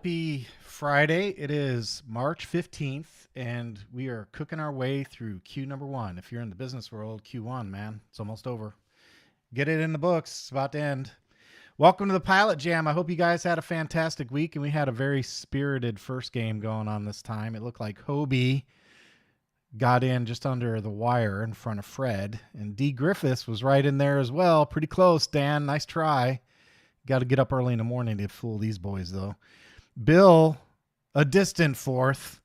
Happy Friday. It is March 15th, and we are cooking our way through Q number 1. If you're in the business world, Q1, man, it's almost over. Get it in the books. It's about to end. Welcome to the Pilot Jam. I hope you guys had a fantastic week, and we had a very spirited first game going on this time. It looked like Hobie got in just under the wire in front of Fred, and D. Griffiths was right in there as well. Pretty close, Dan. Nice try. Got to get up early in the morning to fool these boys, though. Bill, a distant fourth.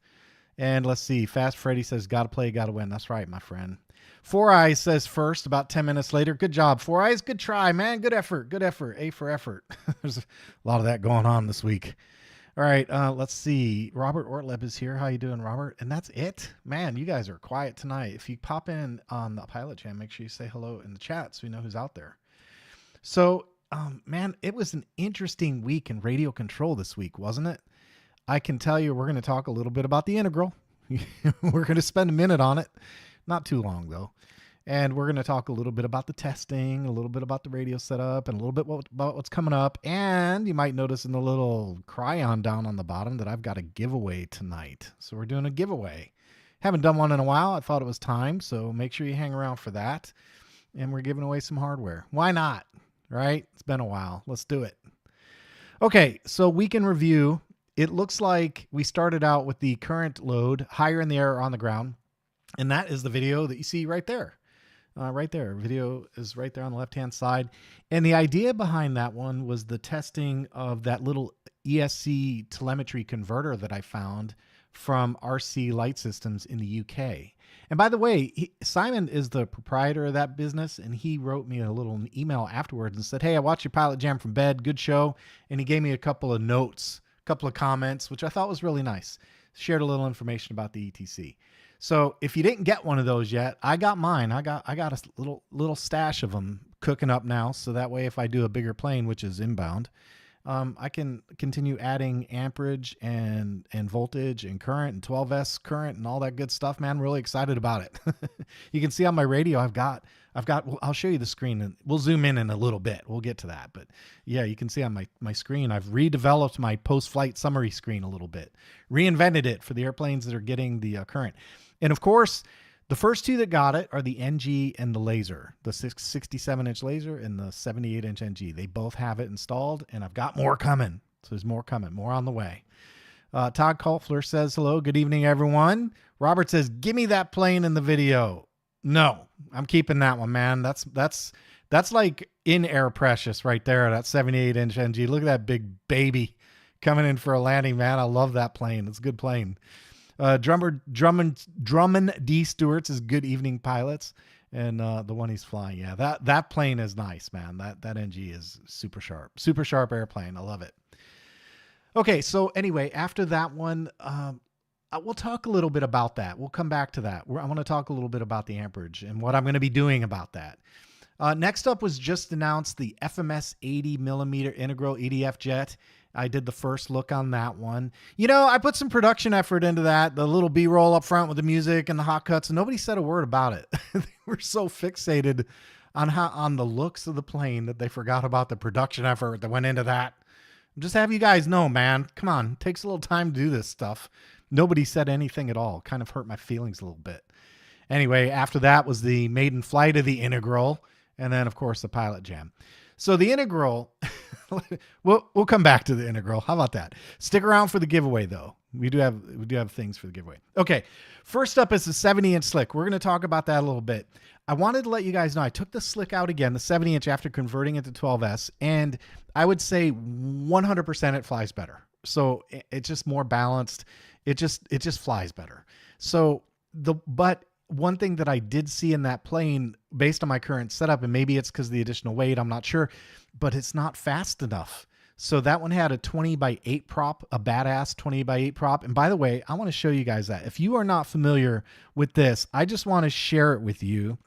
And let's see. Fast Freddy says, got to play, got to win. That's right, my friend. Four Eyes says first about 10 minutes later. Good job, Four Eyes. Good try, man. Good effort. Good effort. A for effort. There's a lot of that going on this week. All right, let's see. Robert Ortleb is here. How you doing, Robert? And that's it. Man, you guys are quiet tonight. If you pop in on the Pilot Jam, make sure you say hello in the chat so we know who's out there. So, man, it was an interesting week in radio control this week, wasn't it? I can tell you we're going to talk a little bit about the integral. We're going to spend a minute on it. Not too long, though. And we're going to talk a little bit about the testing, a little bit about the radio setup, and a little bit about what's coming up. And you might notice in the little cryon down on the bottom that I've got a giveaway tonight. So we're doing a giveaway. Haven't done one in a while. I thought it was time, so make sure you hang around for that. And we're giving away some hardware. Why not? Right? It's been a while. Let's do it. Okay, so week in review. It looks like we started out with the current load higher in the air or on the ground. And that is the video that you see right there. Right there. Video is right there on the left-hand side. And the idea behind that one was the testing of that little ESC telemetry converter that I found from RC Light Systems in the UK. And by the way, Simon is the proprietor of that business, and he wrote me a little email afterwards and said, hey, I watched your Pilot Jam from bed. Good show. And he gave me a couple of notes, a couple of comments, which I thought was really nice. Shared a little information about the ETC. So if you didn't get one of those yet, I got mine. I got a little stash of them cooking up now. So that way, if I do a bigger plane, which is inbound, I can continue adding amperage and voltage and current and 12S current and all that good stuff, man. I'm really excited about it. You can see on my radio, I'll show you the screen and we'll zoom in a little bit. We'll get to that. But yeah, you can see on my screen, I've redeveloped my post-flight summary screen a little bit, reinvented it for the airplanes that are getting the current. And of course, the first two that got it are the NG and the laser, the 67-inch laser and the 78-inch NG. They both have it installed, and I've got more coming. So there's more coming, more on the way. Todd Kolfler says, hello, good evening, everyone. Robert says, give me that plane in the video. No, I'm keeping that one, man. That's like in-air precious right there, that 78-inch NG. Look at that big baby coming in for a landing, man. I love that plane. It's a good plane. Drummond D. Stewart's is good evening, pilots. And the one he's flying. Yeah, that plane is nice, man. That NG is super sharp airplane. I love it. Okay, so anyway, after that one, we'll talk a little bit about that. We'll come back to that. I want to talk a little bit about the amperage and what I'm going to be doing about that. Next up was just announced the FMS 80 millimeter integral EDF jet. I did the first look on that one. You know, I put some production effort into that, the little B-roll up front with the music and the hot cuts, and nobody said a word about it. They were so fixated on the looks of the plane that they forgot about the production effort that went into that. Just have you guys know, man, come on, it takes a little time to do this stuff. Nobody said anything at all. Kind of hurt my feelings a little bit. Anyway, after that was the maiden flight of the integral, and then, of course, the Pilot Jam. So the integral, we'll come back to the integral. How about that? Stick around for the giveaway, though. We do have things for the giveaway. Okay, first up is the 70-inch slick. We're going to talk about that a little bit. I wanted to let you guys know I took the slick out again, the 70-inch, after converting it to 12S, and I would say 100% it flies better. So it's just more balanced. It just flies better. So but one thing that I did see in that plane, based on my current setup, and maybe it's because of the additional weight, I'm not sure, but it's not fast enough. So that one had a 20x8 prop, a badass 20x8 prop. And by the way, I want to show you guys that. If you are not familiar with this, I just want to share it with you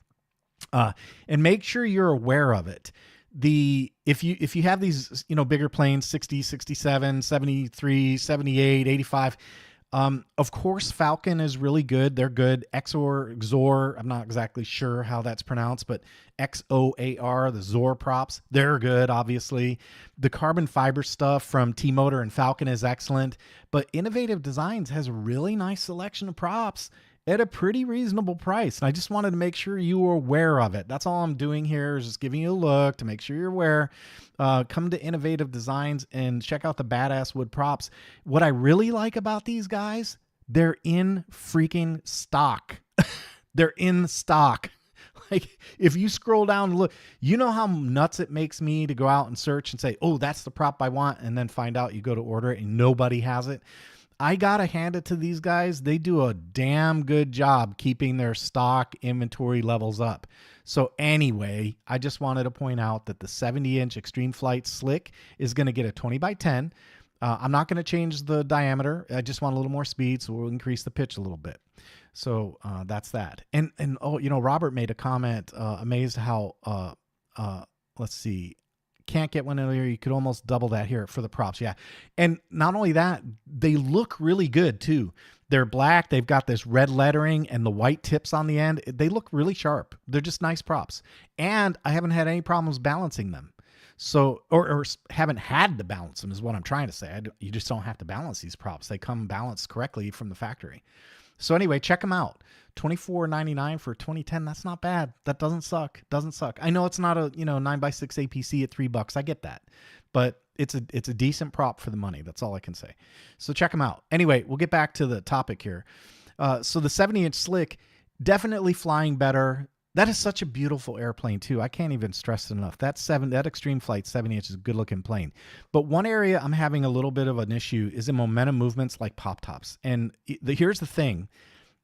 and make sure you're aware of it. If you have these, bigger planes, 60, 67, 73, 78, 85, Of course, Falcon is really good. They're good. XOR, I'm not exactly sure how that's pronounced, but XOAR, the Zor props, they're good, obviously. The carbon fiber stuff from T-Motor and Falcon is excellent, but Innovative Designs has a really nice selection of props at a pretty reasonable price. And I just wanted to make sure you were aware of it. That's all I'm doing here, is just giving you a look to make sure you're aware. Come to Innovative Designs and check out the badass wood props. What I really like about these guys, they're in freaking stock. They're in stock. Like, if you scroll down and look, you know how nuts it makes me to go out and search and say, oh, that's the prop I want, and then find out you go to order it and nobody has it. I gotta hand it to these guys. They do a damn good job keeping their stock inventory levels up. So anyway, I just wanted to point out that the 70-inch Extreme Flight Slick is going to get a 20x10. I'm not going to change the diameter. I just want a little more speed, so we'll increase the pitch a little bit. So that's that. And oh, you know, Robert made a comment, amazed how, let's see, can't get one in here. You could almost double that here for the props. Yeah. And not only that, they look really good too. They're black. They've got this red lettering and the white tips on the end. They look really sharp. They're just nice props. And I haven't had any problems balancing them. So, or haven't had to balance them is what I'm trying to say. You just don't have to balance these props. They come balanced correctly from the factory. So anyway, check them out. $24.99 for 2010. That's not bad. That doesn't suck. Doesn't suck. I know it's not a 9x6 APC at $3. I get that, but it's a decent prop for the money. That's all I can say. So check them out. Anyway, we'll get back to the topic here. So the 70-inch Slick, definitely flying better. That is such a beautiful airplane too. I can't even stress it enough. That Extreme Flight 70-inch is a good looking plane. But one area I'm having a little bit of an issue is in momentum movements like pop tops. And here's the thing.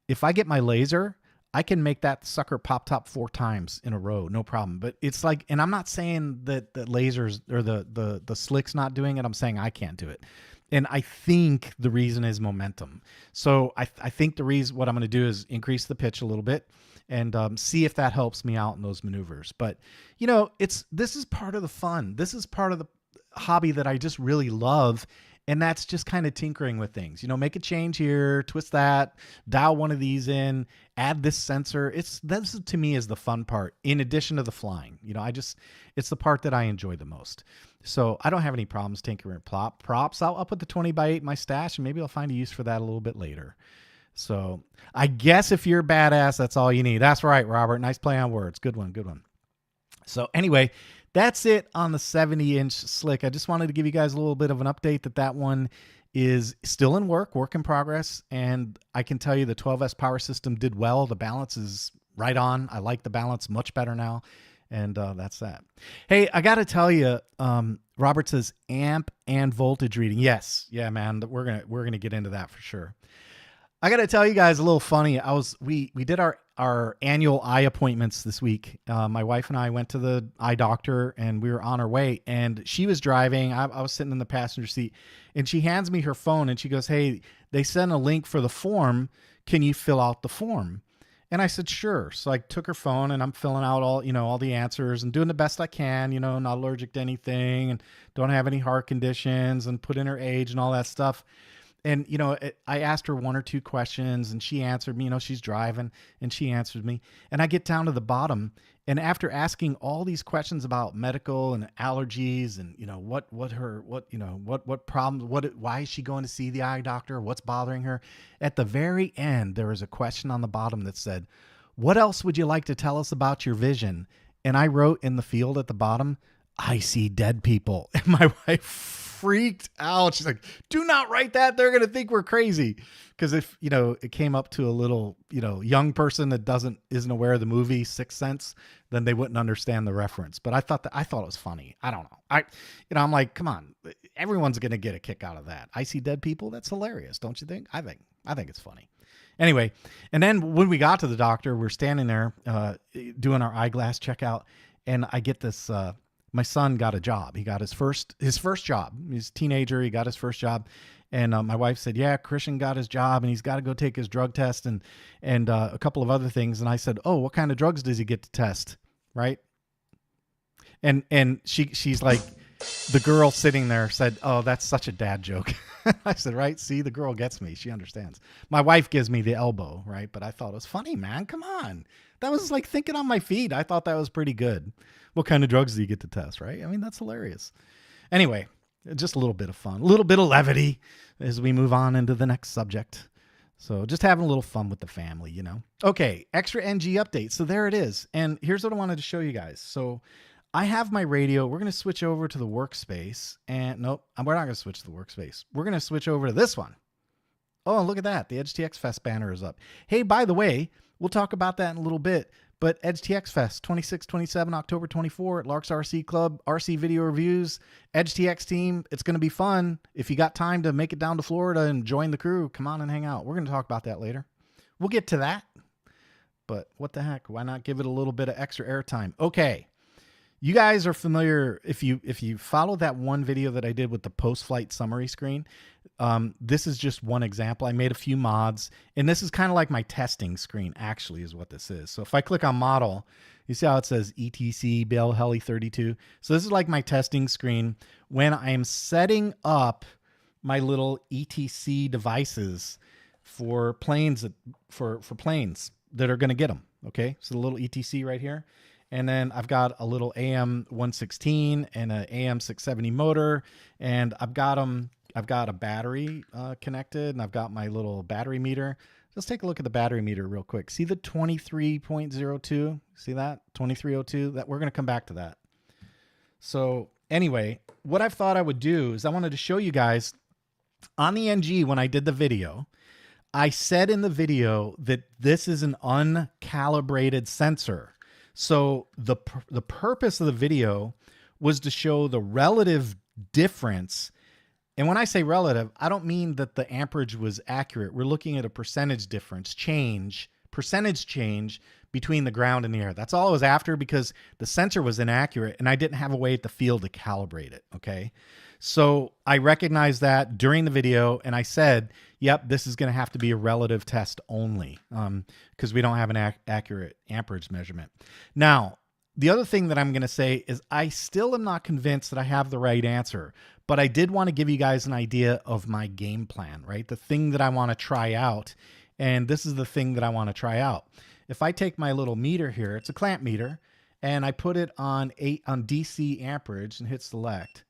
If I get my laser, I can make that sucker pop top 4 times in a row, no problem. But it's like, and I'm not saying that the lasers or the Slick's not doing it. I'm saying I can't do it. And I think the reason is momentum. So I think the reason, what I'm going to do is increase the pitch a little bit and see if that helps me out in those maneuvers. But you know, this is part of the fun. This is part of the hobby that I just really love. And that's just kind of tinkering with things, you know, make a change here, twist that, dial one of these in, add this sensor. This to me is the fun part in addition to the flying. You know, it's the part that I enjoy the most. So I don't have any problems tinkering with props. I'll put the 20x8 in my stash and maybe I'll find a use for that a little bit later. So I guess if you're badass, that's all you need. That's right, Robert. Nice play on words. Good one. Good one. So anyway, that's it on the 70-inch Slick. I just wanted to give you guys a little bit of an update that one is still in work in progress. And I can tell you the 12S power system did well. The balance is right on. I like the balance much better now. And that's that. Hey, I got to tell you, Robert says amp and voltage reading. Yes. Yeah, man. We're going to get into that for sure. I got to tell you guys a little funny. We did our annual eye appointments this week. My wife and I went to the eye doctor and we were on our way and she was driving. I was sitting in the passenger seat and she hands me her phone and she goes, "Hey, they sent a link for the form. Can you fill out the form?" And I said, "Sure." So I took her phone and I'm filling out all the answers and doing the best I can, not allergic to anything and don't have any heart conditions and put in her age and all that stuff. And, I asked her 1 or 2 questions and she answered me, she's driving and she answered me. And I get down to the bottom. And after asking all these questions about medical and allergies and, what problems, why is she going to see the eye doctor? What's bothering her? At the very end, there was a question on the bottom that said, "What else would you like to tell us about your vision?" And I wrote in the field at the bottom, "I see dead people." And my wife freaked out. She's like, "Do not write that. They're going to think we're crazy." Because if, it came up to a little, young person that isn't aware of the movie Sixth Sense, then they wouldn't understand the reference. But I thought it was funny. I don't know. I'm like, come on, everyone's going to get a kick out of that. I see dead people. That's hilarious. Don't you think? I think it's funny. Anyway. And then when we got to the doctor, we're standing there, doing our eyeglass checkout. And I get this, my son got a job. He got his first job. He's a teenager. He got his first job. And my wife said, "Yeah, Christian got his job and he's got to go take his drug test and a couple of other things." And I said, "Oh, what kind of drugs does he get to test?" Right. And she's like, The girl sitting there said, "Oh, that's such a dad joke." I said, "Right? See, the girl gets me. She understands." My wife gives me the elbow, right? But I thought it was funny, man. Come on. That was like thinking on my feet. I thought that was pretty good. What kind of drugs do you get to test, right? I mean, that's hilarious. Anyway, just a little bit of fun, a little bit of levity as we move on into the next subject. So just having a little fun with the family, you know. Okay, extra NG update. So there it is. And here's what I wanted to show you guys. So I have my radio. We're going to switch over to the workspace. And nope, we're not going to switch to the workspace. We're going to switch over to this one. Oh, look at that. The EdgeTX Fest banner is up. Hey, by the way, we'll talk about that in a little bit. But EdgeTX Fest, 26, 27, October 24 at Lark's RC Club, RC Video Reviews, EdgeTX team. It's going to be fun. If you got time to make it down to Florida and join the crew, come on and hang out. We're going to talk about that later. We'll get to that. But what the heck? Why not give it a little bit of extra airtime? Okay. You guys are familiar, if you follow that one video that I did with the post-flight summary screen, this is just one example. I made a few mods, and this is kind of like my testing screen, actually, is what this is. So if I click on model, you see how it says ETC Bell Heli 32. So this is like my testing screen when I am setting up my little ETC devices for planes, for planes that are going to get them. Okay, so the little ETC right here. And then I've got a little AM 116 and an AM 670 motor, and I've got a battery connected, and I've got my little battery meter. Let's take a look at the battery meter real quick. See the 23.02? See that? 2302? That we're going to come back to that. So anyway, what I thought I would do is I wanted to show you guys on the NG when I did the video. I said in the video that this is an uncalibrated sensor. So the purpose of the video was to show the relative difference. And when I say relative, I don't mean that the amperage was accurate. We're looking at a percentage difference, percentage change between the ground and the air. That's all I was after because the sensor was inaccurate and I didn't have a way at the field to calibrate it, okay? So I recognized that during the video and I said, yep, this is gonna have to be a relative test only because we don't have an accurate amperage measurement. Now, the other thing that I'm gonna say is I still am not convinced that I have the right answer, but I did wanna give you guys an idea of my game plan, right? The thing that I wanna try out, and this is the thing that I wanna try out. If I take my little meter here, it's a clamp meter, and I put it on DC amperage and hit select.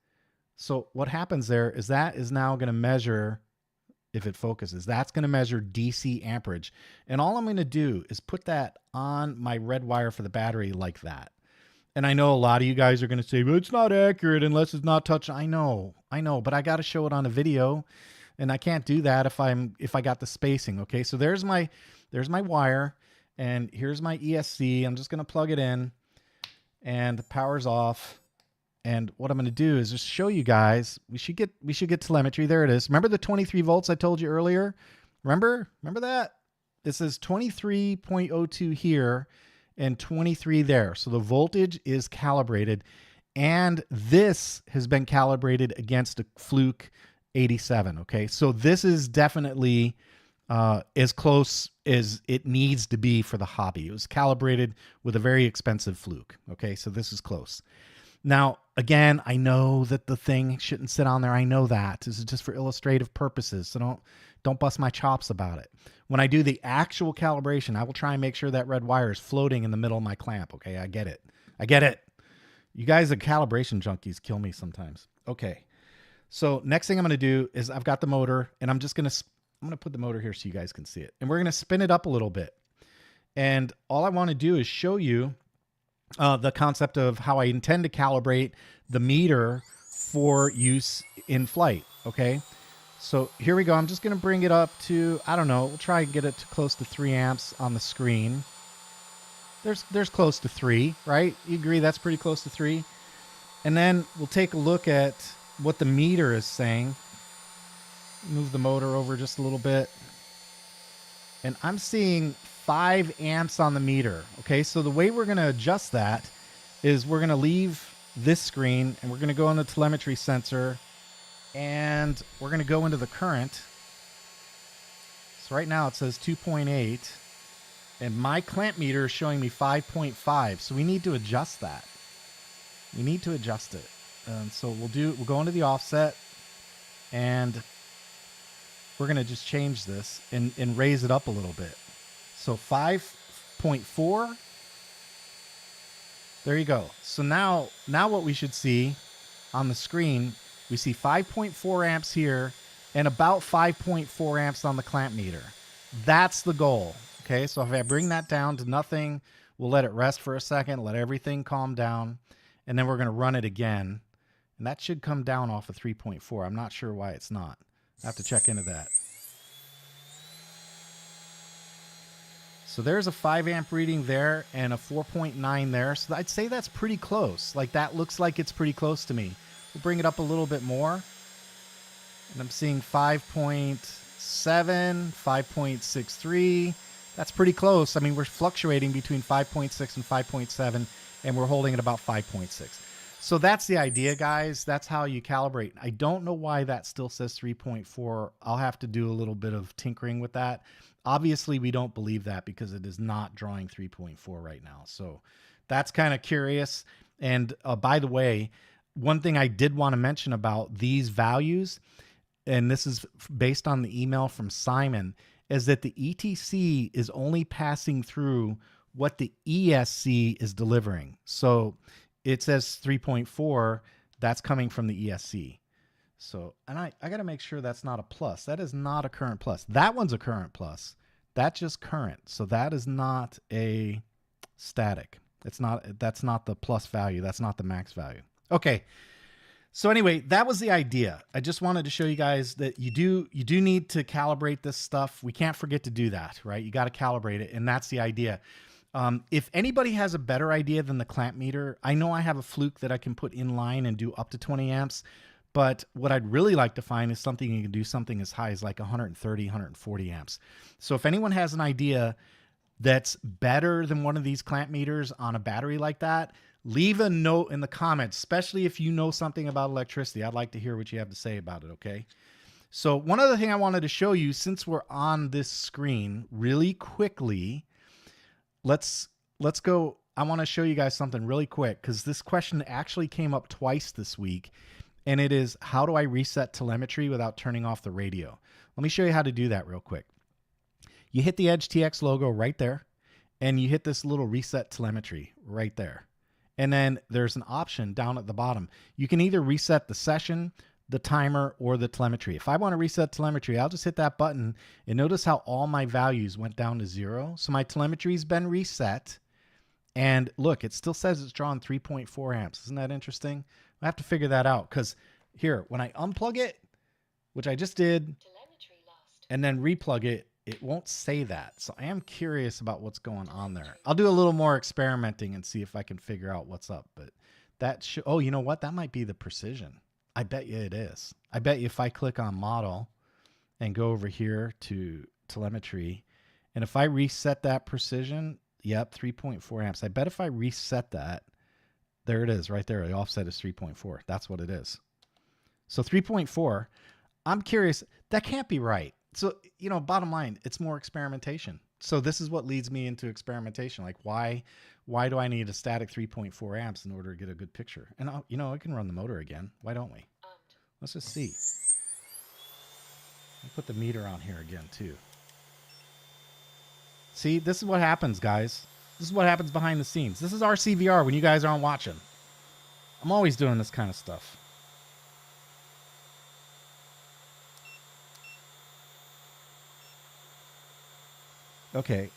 So what happens there is that is now going to measure, if it focuses, that's going to measure DC amperage. And all I'm going to do is put that on my red wire for the battery like that. And I know a lot of you guys are going to say, well, it's not accurate unless it's not touched. I know, but I got to show it on a video. And I can't do that if I got the spacing. Okay, so there's my wire. And here's my ESC. I'm just going to plug it in and the power's off. And what I'm going to do is just show you guys, we should get telemetry. There it is. Remember the 23 volts I told you earlier? Remember that? It says 23.02 here and 23 there. So the voltage is calibrated, and this has been calibrated against a Fluke 87. Okay, so this is definitely as close as it needs to be for the hobby. It was calibrated with a very expensive Fluke. Okay, so this is close. Now, again, I know that the thing shouldn't sit on there. I know that. This is just for illustrative purposes, so don't bust my chops about it. When I do the actual calibration, I will try and make sure that red wire is floating in the middle of my clamp, okay? I get it. You guys, the calibration junkies, kill me sometimes. Okay, so next thing I'm going to do is I've got the motor, and I'm going to put the motor here so you guys can see it. And we're going to spin it up a little bit. And all I want to do is show you the concept of how I intend to calibrate the meter for use in flight. Okay, so here we go. I'm just going to bring it up to, I don't know, we'll try and get it to close to 3 amps on the screen. There's close to 3, right? You agree that's pretty close to 3? And then we'll take a look at what the meter is saying. Move the motor over just a little bit. And I'm seeing 5 amps on the meter. Okay, so the way we're going to adjust that is we're going to leave this screen and we're going to go on the telemetry sensor and we're going to go into the current. So right now it says 2.8 and my clamp meter is showing me 5.5. So we need to adjust that. We need to adjust it. And so we'll go into the offset, and we're going to just change this and raise it up a little bit. So 5.4. There you go. So now what we should see on the screen, we see 5.4 amps here and about 5.4 amps on the clamp meter. That's the goal. Okay, so if I bring that down to nothing, we'll let it rest for a second, let everything calm down, and then we're going to run it again. And that should come down off of 3.4. I'm not sure why it's not. I have to check into that. So there's a 5 amp reading there and a 4.9 there. So I'd say that's pretty close. Like, that looks like it's pretty close to me. We'll bring it up a little bit more. And I'm seeing 5.7, 5.63. That's pretty close. I mean, we're fluctuating between 5.6 and 5.7, and we're holding at about 5.6. So that's the idea, guys. That's how you calibrate. I don't know why that still says 3.4. I'll have to do a little bit of tinkering with that. Obviously, we don't believe that because it is not drawing 3.4 right now. So that's kind of curious. And by the way, one thing I did want to mention about these values, and this is based on the email from Simon, is that the ETC is only passing through what the ESC is delivering. So it says 3.4, that's coming from the ESC. So, and I got to make sure that's not a plus. That is not a current plus. That one's a current plus. That's just current. So that is not a static. That's not the plus value. That's not the max value. Okay. So anyway, that was the idea. I just wanted to show you guys that you do need to calibrate this stuff. We can't forget to do that, right? You got to calibrate it, and that's the idea. If anybody has a better idea than the clamp meter, I know I have a fluke that I can put in line and do up to 20 amps, but what I'd really like to find is something you can do something as high as like 130, 140 amps. So if anyone has an idea that's better than one of these clamp meters on a battery like that, leave a note in the comments, especially if you know something about electricity. I'd like to hear what you have to say about it, okay? So one other thing I wanted to show you, since we're on this screen really quickly, let's go. I want to show you guys something really quick because this question actually came up twice this week, and it is, how do I reset telemetry without turning off the radio? Let me show you how to do that real quick. You hit the EdgeTX logo right there, and you hit this little reset telemetry right there. And then there's an option down at the bottom. You can either reset the session, the timer, or the telemetry. If I want to reset telemetry, I'll just hit that button, and notice how all my values went down to 0. So my telemetry's been reset, and look, it still says it's drawing 3.4 amps. Isn't that interesting? I have to figure that out, because here, when I unplug it, which I just did, and then replug it, it won't say that. So I am curious about what's going on there. I'll do a little more experimenting and see if I can figure out what's up. But that should, oh, you know what? That might be the precision. I bet you it is. I bet you if I click on model and go over here to telemetry, and if I reset that precision, yep, 3.4 amps. I bet if I reset that, there it is right there. The offset is 3.4. That's what it is. So 3.4, I'm curious, that can't be right. So, you know, bottom line, it's more experimentation. So this is what leads me into experimentation. Like, why do I need a static 3.4 amps in order to get a good picture? And, you know, I can run the motor again. Why don't we? Let's just see. I'll put the meter on here again, too. See, this is what happens, guys. This is what happens behind the scenes. This is RCVR when you guys aren't watching. I'm always doing this kind of stuff. Okay,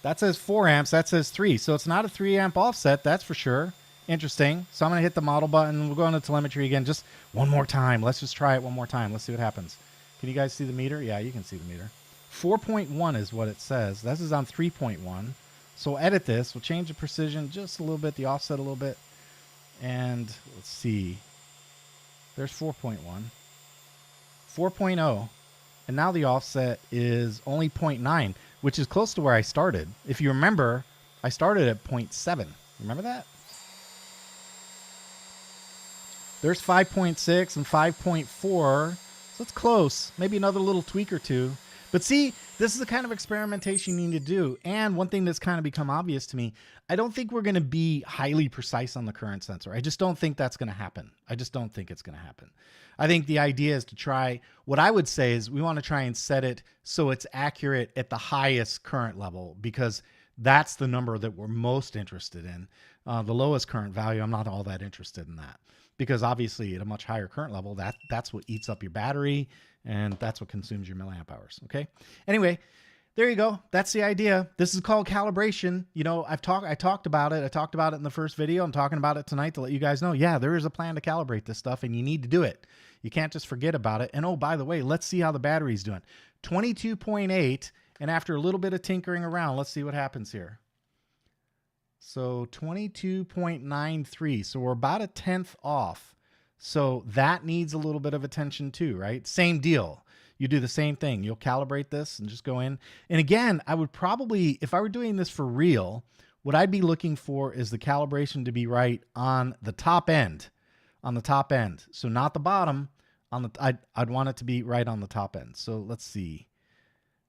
that says 4 amps, that says 3. So it's not a 3 amp offset, that's for sure. Interesting. So I'm going to hit the model button. We'll go into telemetry again just one more time. Let's just try it one more time. Let's see what happens. Can you guys see the meter? Yeah, you can see the meter. 4.1 is what it says. This is on 3.1. So we'll edit this. We'll change the precision just a little bit, the offset a little bit. And let's see. There's 4.1. 4.0. And now the offset is only 0.9, which is close to where I started. If you remember, I started at 0.7. Remember that? There's 5.6 and 5.4. So it's close. Maybe another little tweak or two. But see, this is the kind of experimentation you need to do. And one thing that's kind of become obvious to me, I don't think we're going to be highly precise on the current sensor. I just don't think that's going to happen. I just don't think it's going to happen. I think the idea is to try, what I would say is we want to try and set it so it's accurate at the highest current level, because that's the number that we're most interested in. The lowest current value, I'm not all that interested in that, because obviously at a much higher current level, that's what eats up your battery, and that's what consumes your milliamp hours. Okay. Anyway, there you go. That's the idea. This is called calibration. You know, I talked about it. I talked about it in the first video. I'm talking about it tonight to let you guys know, yeah, there is a plan to calibrate this stuff, and you need to do it. You can't just forget about it. And oh, by the way, let's see how the battery's doing. 22.8. And after a little bit of tinkering around, let's see what happens here. So 22.93. So we're about a 1/10 off. So that needs a little bit of attention too, right? Same deal. You do the same thing. You'll calibrate this and just go in. And again, I would probably, if I were doing this for real, what I'd be looking for is the calibration to be right on the top end. On the top end. So not the bottom. I'd want it to be right on the top end. So let's see.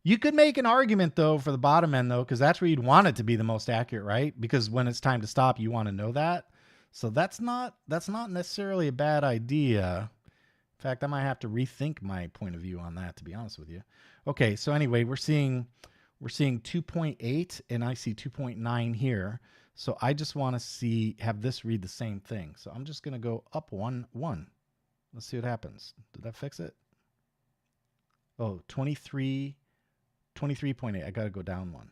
You could make an argument though for the bottom end though, because that's where you'd want it to be the most accurate, right? Because when it's time to stop, you want to know that. So that's not necessarily a bad idea. In fact, I might have to rethink my point of view on that, to be honest with you. Okay, so anyway, we're seeing 2.8 and I see 2.9 here. So I just want to have this read the same thing. So I'm just going to go up 1. Let's see what happens. Did that fix it? Oh, 23.8. I got to go down 1.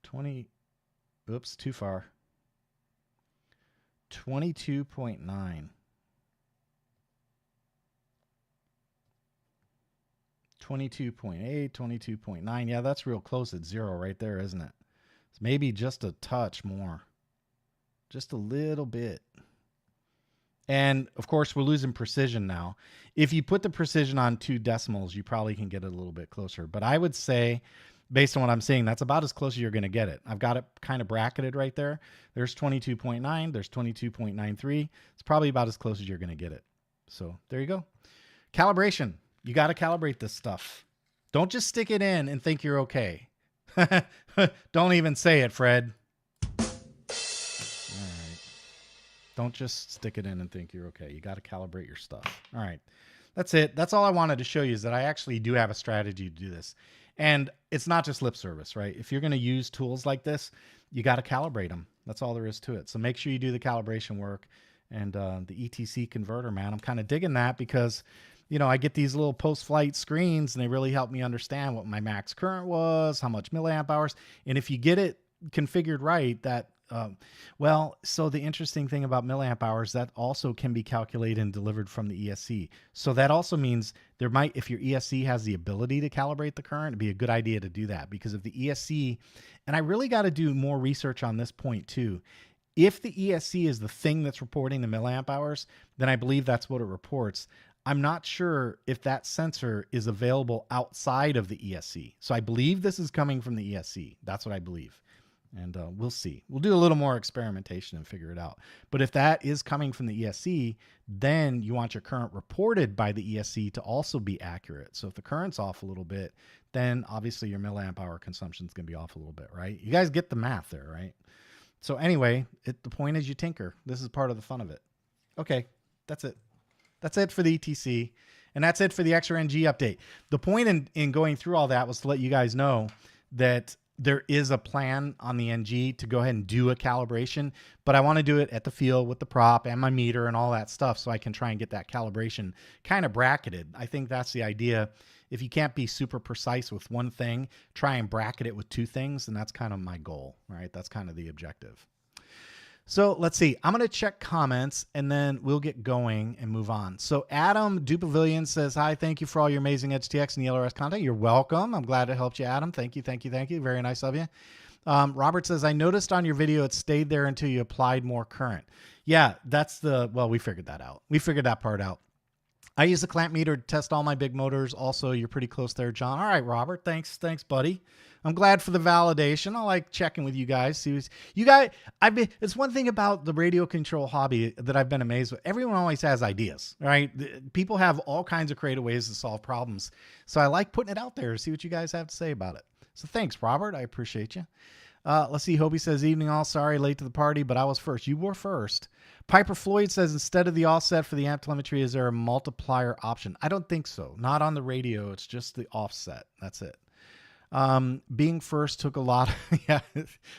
20. Oops, too far. 22.9. 22.8, 22.9. Yeah, that's real close at 0 right there, isn't it? So maybe just a touch more. Just a little bit. And of course, we're losing precision now. If you put the precision on 2 decimals, you probably can get it a little bit closer. But I would say, based on what I'm seeing, that's about as close as you're going to get it. I've got it kind of bracketed right there. There's 22.9. There's 22.93. It's probably about as close as you're going to get it. So there you go. Calibration. You got to calibrate this stuff. Don't just stick it in and think you're okay. Don't even say it, Fred. All right. Don't just stick it in and think you're okay. You got to calibrate your stuff. All right. That's it. That's all I wanted to show you, is that I actually do have a strategy to do this. And it's not just lip service, right? If you're going to use tools like this, you got to calibrate them. That's all there is to it. So make sure you do the calibration work. And the ETC converter, man, I'm kind of digging that, because, you know, I get these little post-flight screens and they really help me understand what my max current was, how much milliamp hours. And if you get it configured right, that, well, so the interesting thing about milliamp hours, that also can be calculated and delivered from the ESC. So that also means there might, if your ESC has the ability to calibrate the current, it'd be a good idea to do that, because if the ESC, and I really got to do more research on this point too. If the ESC is the thing that's reporting the milliamp hours, then I believe that's what it reports. I'm not sure if that sensor is available outside of the ESC. So I believe this is coming from the ESC. That's what I believe. And we'll see. We'll do a little more experimentation and figure it out. But if that is coming from the ESC, then you want your current reported by the ESC to also be accurate. So if the current's off a little bit, then obviously your milliamp hour consumption is going to be off a little bit, right? You guys get the math there, right? So anyway, the point is you tinker. This is part of the fun of it. Okay, that's it. That's it for the ETC. And that's it for the XRNG update. The point in going through all that was to let you guys know that there is a plan on the NG to go ahead and do a calibration, but I want to do it at the field with the prop and my meter and all that stuff, so I can try and get that calibration kind of bracketed. I think that's the idea. If you can't be super precise with one thing, try and bracket it with 2 things, and that's kind of my goal, right? That's kind of the objective. So let's see. I'm going to check comments and then we'll get going and move on. So Adam Dupavilion says, hi, thank you for all your amazing EdgeTX and the LRS content. You're welcome. I'm glad it helped you, Adam. Thank you, thank you, thank you. Very nice of you. Robert says, I noticed on your video it stayed there until you applied more current. Yeah, that's well, we figured that out. We figured that part out. I use the clamp meter to test all my big motors. Also, you're pretty close there, John. All right, Robert. Thanks, buddy. I'm glad for the validation. I like checking with you guys. See, you guys, it's one thing about the radio control hobby that I've been amazed with. Everyone always has ideas, right? People have all kinds of creative ways to solve problems. So I like putting it out there to see what you guys have to say about it. So thanks, Robert. I appreciate you. Let's see. Hobie says, evening all. Sorry, late to the party, but I was first. You were first. Piper Floyd says, instead of the offset for the amp telemetry, is there a multiplier option? I don't think so. Not on the radio. It's just the offset. That's it. Being first took a lot. Yeah,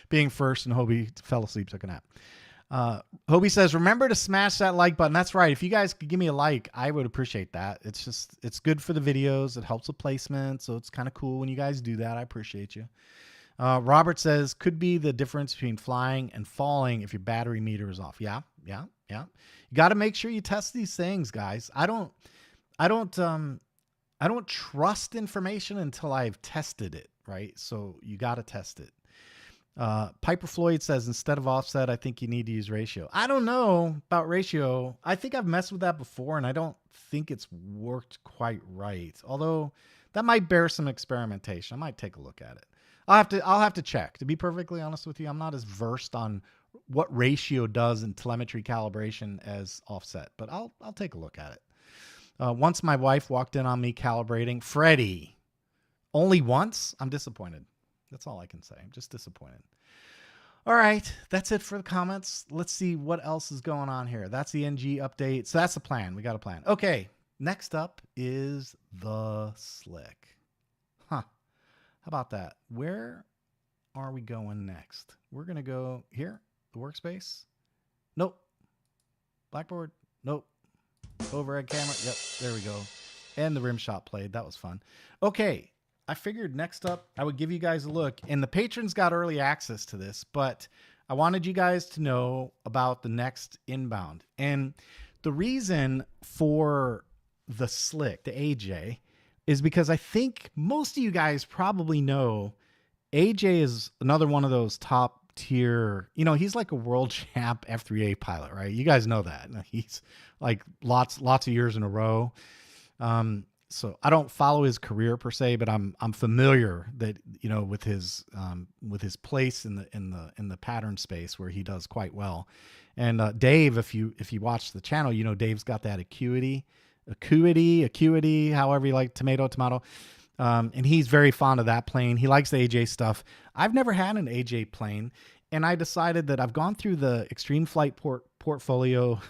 being first, and Hobie fell asleep, took a nap. Hobie says, remember to smash that like button. That's right. If you guys could give me a like, I would appreciate that. It's good for the videos. It helps with placement. So it's kind of cool when you guys do that. I appreciate you. Robert says, could be the difference between flying and falling if your battery meter is off. Yeah. You got to make sure you test these things, guys. I don't trust information until I've tested it, right? So you got to test it. Piper Floyd says, instead of offset, I think you need to use ratio. I don't know about ratio. I think I've messed with that before, and I don't think it's worked quite right. Although that might bear some experimentation. I might take a look at it. I'll have to check. To be perfectly honest with you, I'm not as versed on what ratio does in telemetry calibration as offset, but I'll take a look at it. Once my wife walked in on me calibrating. Freddie, only once? I'm disappointed. That's all I can say. I'm just disappointed. All right, that's it for the comments. Let's see what else is going on here. That's the NG update. So that's the plan. We got a plan. Okay, next up is the slick. Huh. How about that? Where are we going next? We're going to go here, the workspace. Nope. Blackboard. Nope. Overhead camera. Yep, there we go. And the rim shot played. That was fun. Okay, I figured next up I would give you guys a look. And the patrons got early access to this, but I wanted you guys to know about the next inbound. And the reason for the slick, the AJ, is because I think most of you guys probably know AJ is another one of those top tier, he's like a world champ F3A pilot, right? You guys know that. He's like lots of years in a row. So I don't follow his career per se, but I'm familiar that, with his place in the pattern space where he does quite well. And Dave, if you watch the channel, Dave's got that acuity, however you like, tomato. And he's very fond of that plane. He likes the AJ stuff. I've never had an AJ plane, and I decided that I've gone through the Extreme Flight portfolio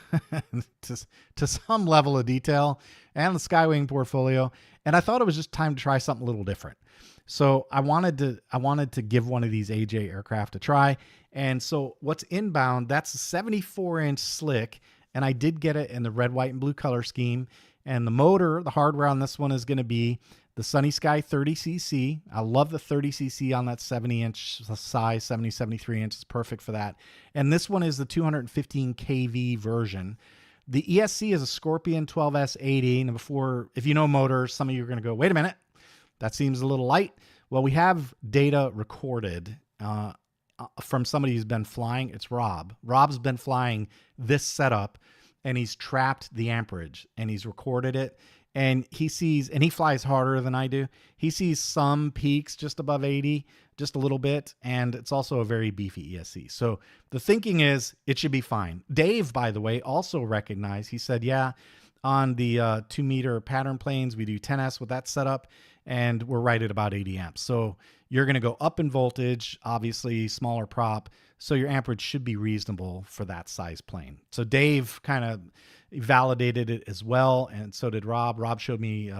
to some level of detail, and the Skywing portfolio, and I thought it was just time to try something a little different. So I wanted to give one of these AJ aircraft a try. And so what's inbound, that's a 74-inch slick, and I did get it in the red, white, and blue color scheme. And the motor, the hardware on this one is going to be the Sunny Sky 30cc. I love the 30cc on that 70-inch size, 70, 73 inch is perfect for that. And this one is the 215 kV version. The ESC is a Scorpion 12S80. And if you know motors, some of you are going to go, wait a minute, that seems a little light. Well, we have data recorded from somebody who's been flying. It's Rob. Rob's been flying this setup, and he's trapped the amperage, and he's recorded it. And he flies harder than I do. He sees some peaks just above 80, just a little bit. And it's also a very beefy ESC. So the thinking is it should be fine. Dave, by the way, also recognized, he said, yeah, on the 2-meter pattern planes, we do 10S with that setup, and we're right at about 80 amps. So you're going to go up in voltage, obviously smaller prop. So your amperage should be reasonable for that size plane. So Dave kind of validated it as well, and so did Rob. Rob showed me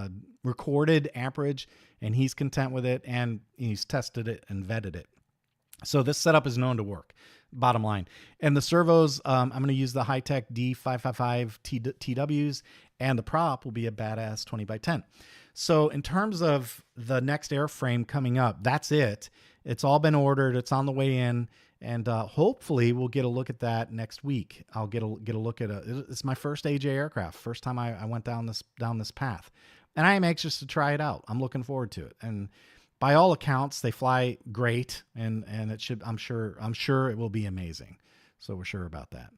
recorded amperage, and he's content with it, and he's tested it and vetted it. So this setup is known to work, bottom line. And the servos, I'm going to use the high-tech D555 TWs, and the prop will be a badass 20x10. So in terms of the next airframe coming up, that's it. It's all been ordered. It's on the way in. And hopefully we'll get a look at that next week. I'll get a look at it's my first AJ aircraft. First time I went down this path, and I am anxious to try it out. I'm looking forward to it. And by all accounts, they fly great, and it should. I'm sure it will be amazing. So we're sure about that.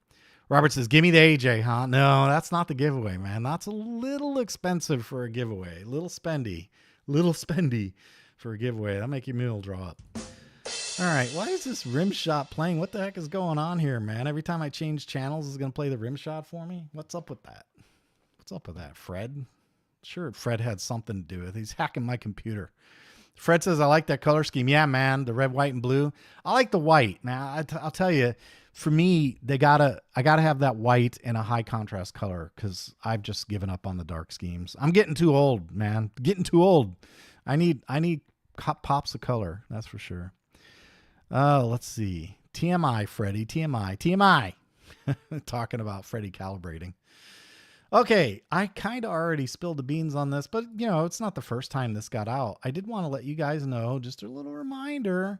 Robert says, give me the AJ, huh? No, that's not the giveaway, man. That's a little expensive for a giveaway. Little spendy for a giveaway. That'll make your mule draw up. All right, why is this rim shot playing? What the heck is going on here, man? Every time I change channels, it's going to play the rim shot for me? What's up with that? What's up with that, Fred? Sure, Fred had something to do with it. He's hacking my computer. Fred says, I like that color scheme. Yeah, man, the red, white, and blue. I like the white. Now, I'll tell you, for me, I gotta have that white and a high contrast color because I've just given up on the dark schemes. I'm getting too old, man. Getting too old. I need pops of color. That's for sure. Let's see. TMI, Freddie. TMI. Talking about Freddie calibrating. Okay, I kind of already spilled the beans on this, but you know, it's not the first time this got out. I did want to let you guys know, just a little reminder.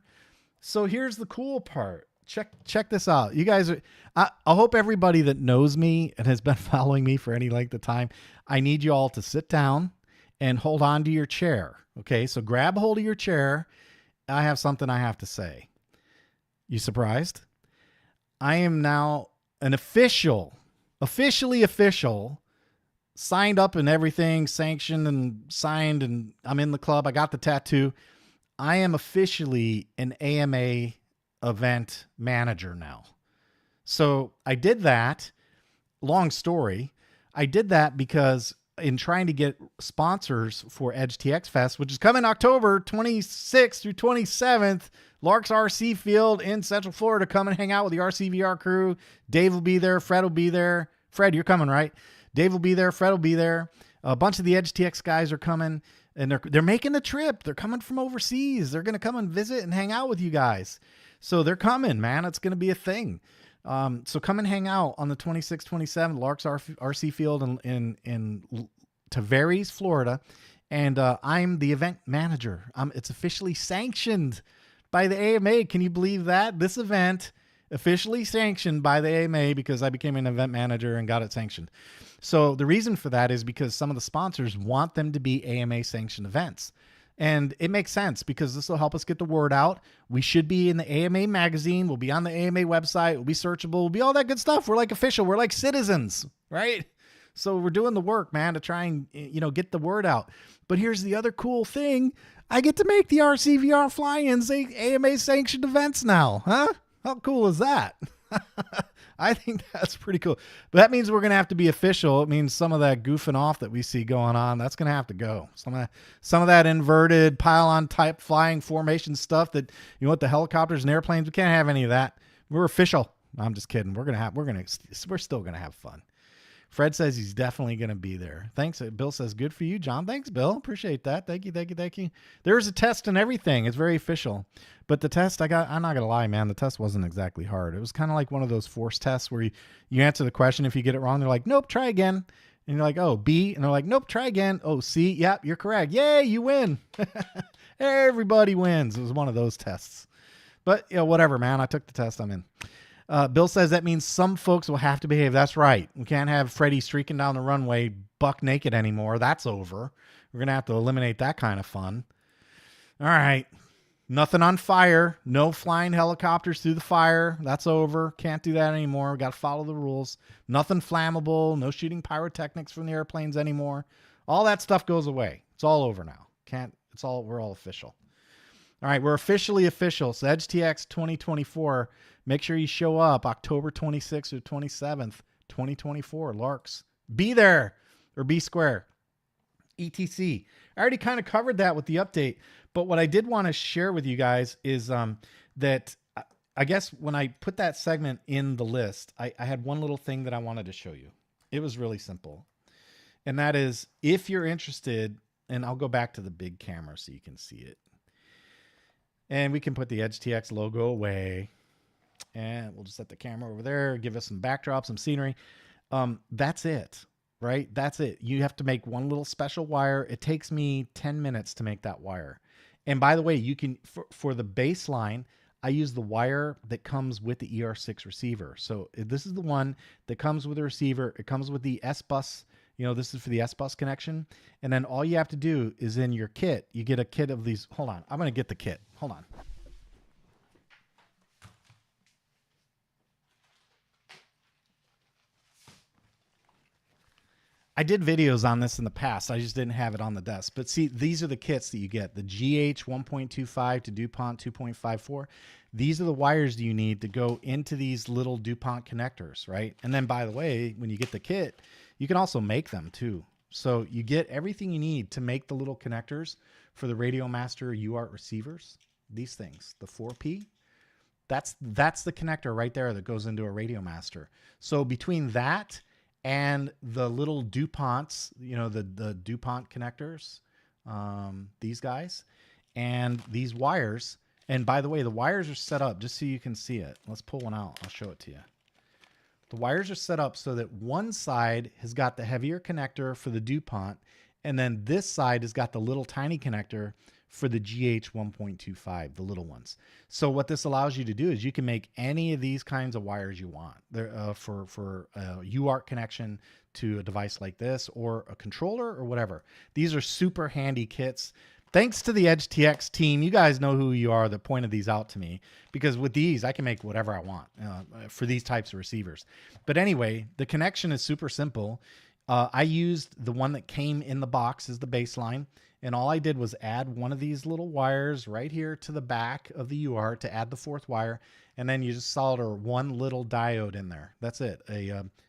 So here's the cool part. Check this out. You guys are, I hope everybody that knows me and has been following me for any length of time, I need you all to sit down and hold on to your chair. Okay, so grab hold of your chair. I have something I have to say. You surprised? I am now an officially official, signed up and everything, sanctioned and signed, and I'm in the club. I got the tattoo. I am officially an AMA event manager now. So I did that. Long story. I did that because in trying to get sponsors for EdgeTX Fest, which is coming October 26th through 27th, Lark's RC Field in Central Florida. Come and hang out with the RCVR crew. Dave will be there. Fred will be there. Fred, you're coming, right? Dave will be there. Fred will be there. A bunch of the EdgeTX guys are coming, and they're making the trip. They're coming from overseas. They're going to come and visit and hang out with you guys. So they're coming, man. It's going to be a thing. So come and hang out on the 26th, 27th, Lark's RC Field in Tavares, Florida. And I'm the event manager. It's officially sanctioned by the AMA. Can you believe that? This event officially sanctioned by the AMA because I became an event manager and got it sanctioned. So the reason for that is because some of the sponsors want them to be AMA sanctioned events. And it makes sense because this will help us get the word out. We should be in the AMA magazine. We'll be on the AMA website. We'll be searchable. We'll be all that good stuff. We're like official. We're like citizens, right? So we're doing the work, man, to try and, you know, get the word out. But here's the other cool thing. I get to make the RCVR fly-ins AMA sanctioned events now, huh? How cool is that? I think that's pretty cool. But that means we're going to have to be official. It means some of that goofing off that we see going on, that's going to have to go. Some of that inverted pylon type flying formation stuff that, you know what, the helicopters and airplanes, we can't have any of that. We're official. I'm just kidding. We're still going to have fun. Fred says he's definitely going to be there. Thanks. Bill says, good for you, John. Thanks, Bill. Appreciate that. Thank you. There's a test and everything. It's very official. But the test I'm not going to lie, man, the test wasn't exactly hard. It was kind of like one of those forced tests where you answer the question. If you get it wrong, they're like, nope, try again. And you're like, oh, B. And they're like, nope, try again. Oh, C. Yep, you're correct. Yay, you win. Everybody wins. It was one of those tests. But, you know, whatever, man. I took the test. I'm in. Bill says that means some folks will have to behave. That's right. We can't have Freddie streaking down the runway buck naked anymore. That's over. We're going to have to eliminate that kind of fun. All right. Nothing on fire. No flying helicopters through the fire. That's over. Can't do that anymore. We got to follow the rules. Nothing flammable. No shooting pyrotechnics from the airplanes anymore. All that stuff goes away. It's all over now. We're all official. All right, we're officially official. So EdgeTX 2024, make sure you show up October 26th or 27th, 2024. Larks. Be there or be square. ETC. I already kind of covered that with the update, but what I did want to share with you guys is that I guess when I put that segment in the list, I had one little thing that I wanted to show you. It was really simple. And that is, if you're interested, and I'll go back to the big camera so you can see it. And we can put the EdgeTX logo away. And we'll just set the camera over there, give us some backdrop, some scenery. That's it, right? That's it. You have to make one little special wire. It takes me 10 minutes to make that wire. And by the way, you can, for the baseline, I use the wire that comes with the ER6 receiver. So this is the one that comes with the receiver. It comes with the S-Bus. You know, this is for the S-Bus connection. And then all you have to do is in your kit, you get a kit of these. Hold on. I'm going to get the kit. Hold on. I did videos on this in the past. I just didn't have it on the desk. But see, these are the kits that you get. The GH 1.25 to DuPont 2.54. These are the wires you need to go into these little DuPont connectors, right? And then, by the way, when you get the kit, you can also make them too. So you get everything you need to make the little connectors for the Radiomaster UART receivers. These things, the 4P. That's the connector right there that goes into a Radiomaster. So between that and the little DuPonts, you know, the DuPont connectors, these guys, and these wires. And by the way, the wires are set up just so you can see it. Let's pull one out. I'll show it to you. The wires are set up so that one side has got the heavier connector for the DuPont, and then this side has got the little tiny connector for the GH 1.25, the little ones. So what this allows you to do is you can make any of these kinds of wires you want. They're for a UART connection to a device like this, or a controller, or whatever. These are super handy kits. Thanks to the EdgeTX team. You guys know who you are that pointed these out to me, because with these, I can make whatever I want for these types of receivers. But anyway, the connection is super simple. I used the one that came in the box as the baseline, and all I did was add one of these little wires right here to the back of the UART to add the fourth wire, and then you just solder one little diode in there. That's it.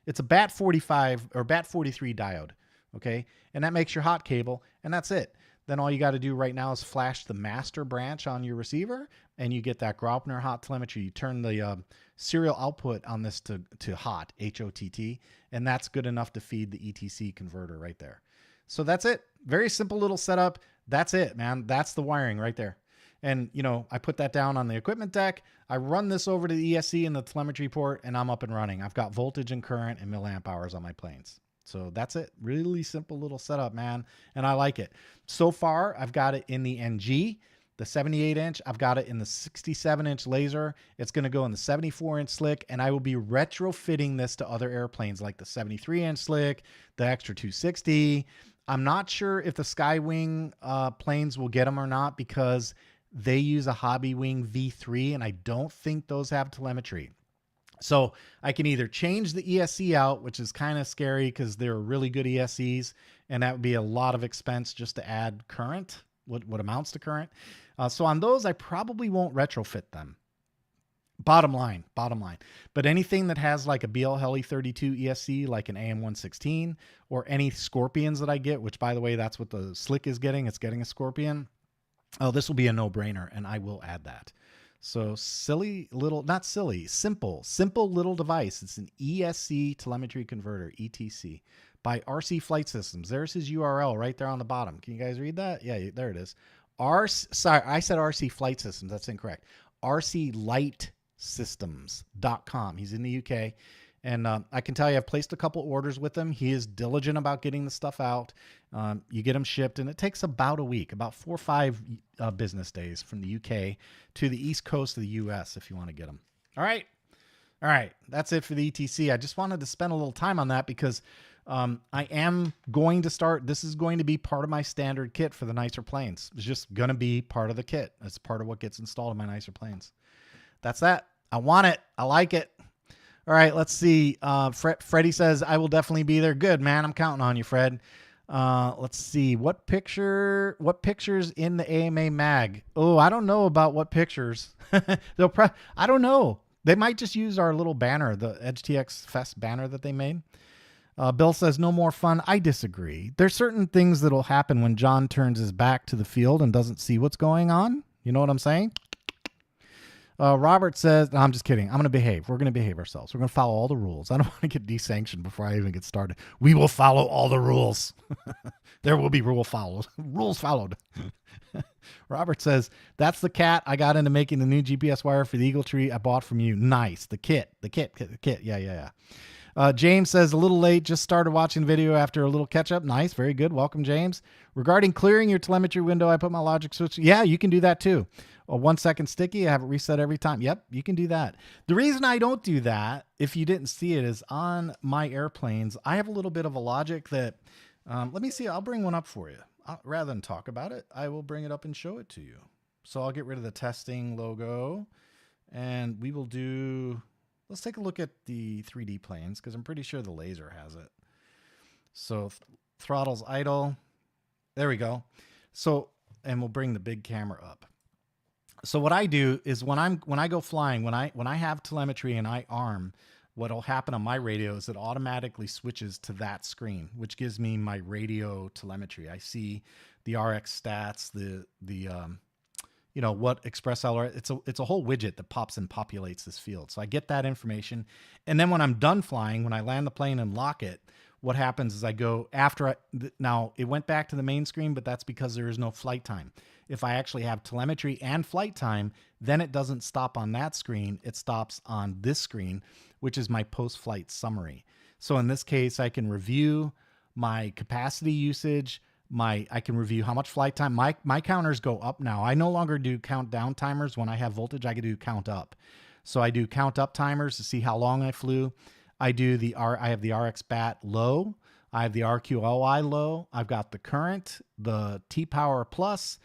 It's a BAT45 or BAT43 diode, okay? And that makes your hot cable, and that's it. Then all you got to do right now is flash the master branch on your receiver, and you get that Graupner hot telemetry. You turn the serial output on this to hot, HOTT, and that's good enough to feed the ETC converter right there. So that's it. Very simple little setup. That's it, man. That's the wiring right there. And, you know, I put that down on the equipment deck. I run this over to the ESC and the telemetry port, and I'm up and running. I've got voltage and current and milliamp hours on my planes. So that's it. Really simple little setup, man. And I like it. So far, I've got it in the NG, the 78-inch. I've got it in the 67-inch laser. It's going to go in the 74-inch slick, and I will be retrofitting this to other airplanes like the 73-inch slick, the Extra 260. I'm not sure if the Skywing planes will get them or not, because they use a Hobbywing V3, and I don't think those have telemetry. So I can either change the ESC out, which is kind of scary because they're really good ESCs, and that would be a lot of expense just to add current, what amounts to current. So on those, I probably won't retrofit them. Bottom line. But anything that has like a BL Heli 32 ESC, like an AM116, or any Scorpions that I get, which by the way, that's what the Slick is getting. It's getting a Scorpion. Oh, this will be a no-brainer, and I will add that. So simple little device. It's an ESC telemetry converter, ETC, by RC Flight Systems. There's his URL right there on the bottom. Can you guys read that? Yeah, there it is. Sorry, I said RC Flight Systems. That's incorrect. RClightsystems.com. He's in the UK. And I can tell you, I've placed a couple orders with him. He is diligent about getting the stuff out. You get them shipped, and it takes about a week, about 4 or 5 business days from the UK to the East Coast of the US if you want to get them. All right. That's it for the ETC. I just wanted to spend a little time on that because I am going to start. This is going to be part of my standard kit for the nicer planes. It's just going to be part of the kit. It's part of what gets installed in my nicer planes. That's that. I want it. I like it. All right, let's see. Freddie says, I will definitely be there. Good, man. I'm counting on you, Fred. Let's see. What pictures in the AMA mag? Oh, I don't know about what pictures. I don't know. They might just use our little banner, the EdgeTX Fest banner that they made. Bill says, no more fun. I disagree. There's certain things that'll happen when John turns his back to the field and doesn't see what's going on. You know what I'm saying? Robert says, no, I'm just kidding. I'm going to behave. We're going to behave ourselves. We're going to follow all the rules. I don't want to get desanctioned before I even get started. We will follow all the rules. There will be rules followed. Robert says, that's the cat I got into making the new GPS wire for the Eagle Tree I bought from you. Nice. The kit. Yeah. James says, a little late, just started watching video after a little catch up. Nice. Very good. Welcome, James. Regarding clearing your telemetry window, I put my logic switch. Yeah, you can do that too. A 1 second sticky, I have it reset every time. Yep, you can do that. The reason I don't do that, if you didn't see it, is on my airplanes, I have a little bit of a logic that, let me see, I'll bring one up for you. Rather than talk about it, I will bring it up and show it to you. So I'll get rid of the testing logo, and we will do, let's take a look at the 3D planes, because I'm pretty sure the laser has it. So throttle's idle. There we go. So, and we'll bring the big camera up. So what I do is when I go flying, when I have telemetry and I arm, what'll happen on my radio is it automatically switches to that screen, which gives me my radio telemetry. I see the RX stats, you know, what express LR. It's a whole widget that pops and populates this field. So I get that information, and then when I'm done flying, when I land the plane and lock it, what happens is I go after now it went back to the main screen, but that's because there is no flight time. If I actually have telemetry and flight time, then it doesn't stop on that screen. It stops on this screen, which is my post-flight summary. So in this case, I can review my capacity usage. I can review how much flight time. My counters go up now. I no longer do countdown timers. When I have voltage, I can do count up. So I do count up timers to see how long I flew. I have the RX bat low. I have the RQLI low. I've got the current, the T-Power plus.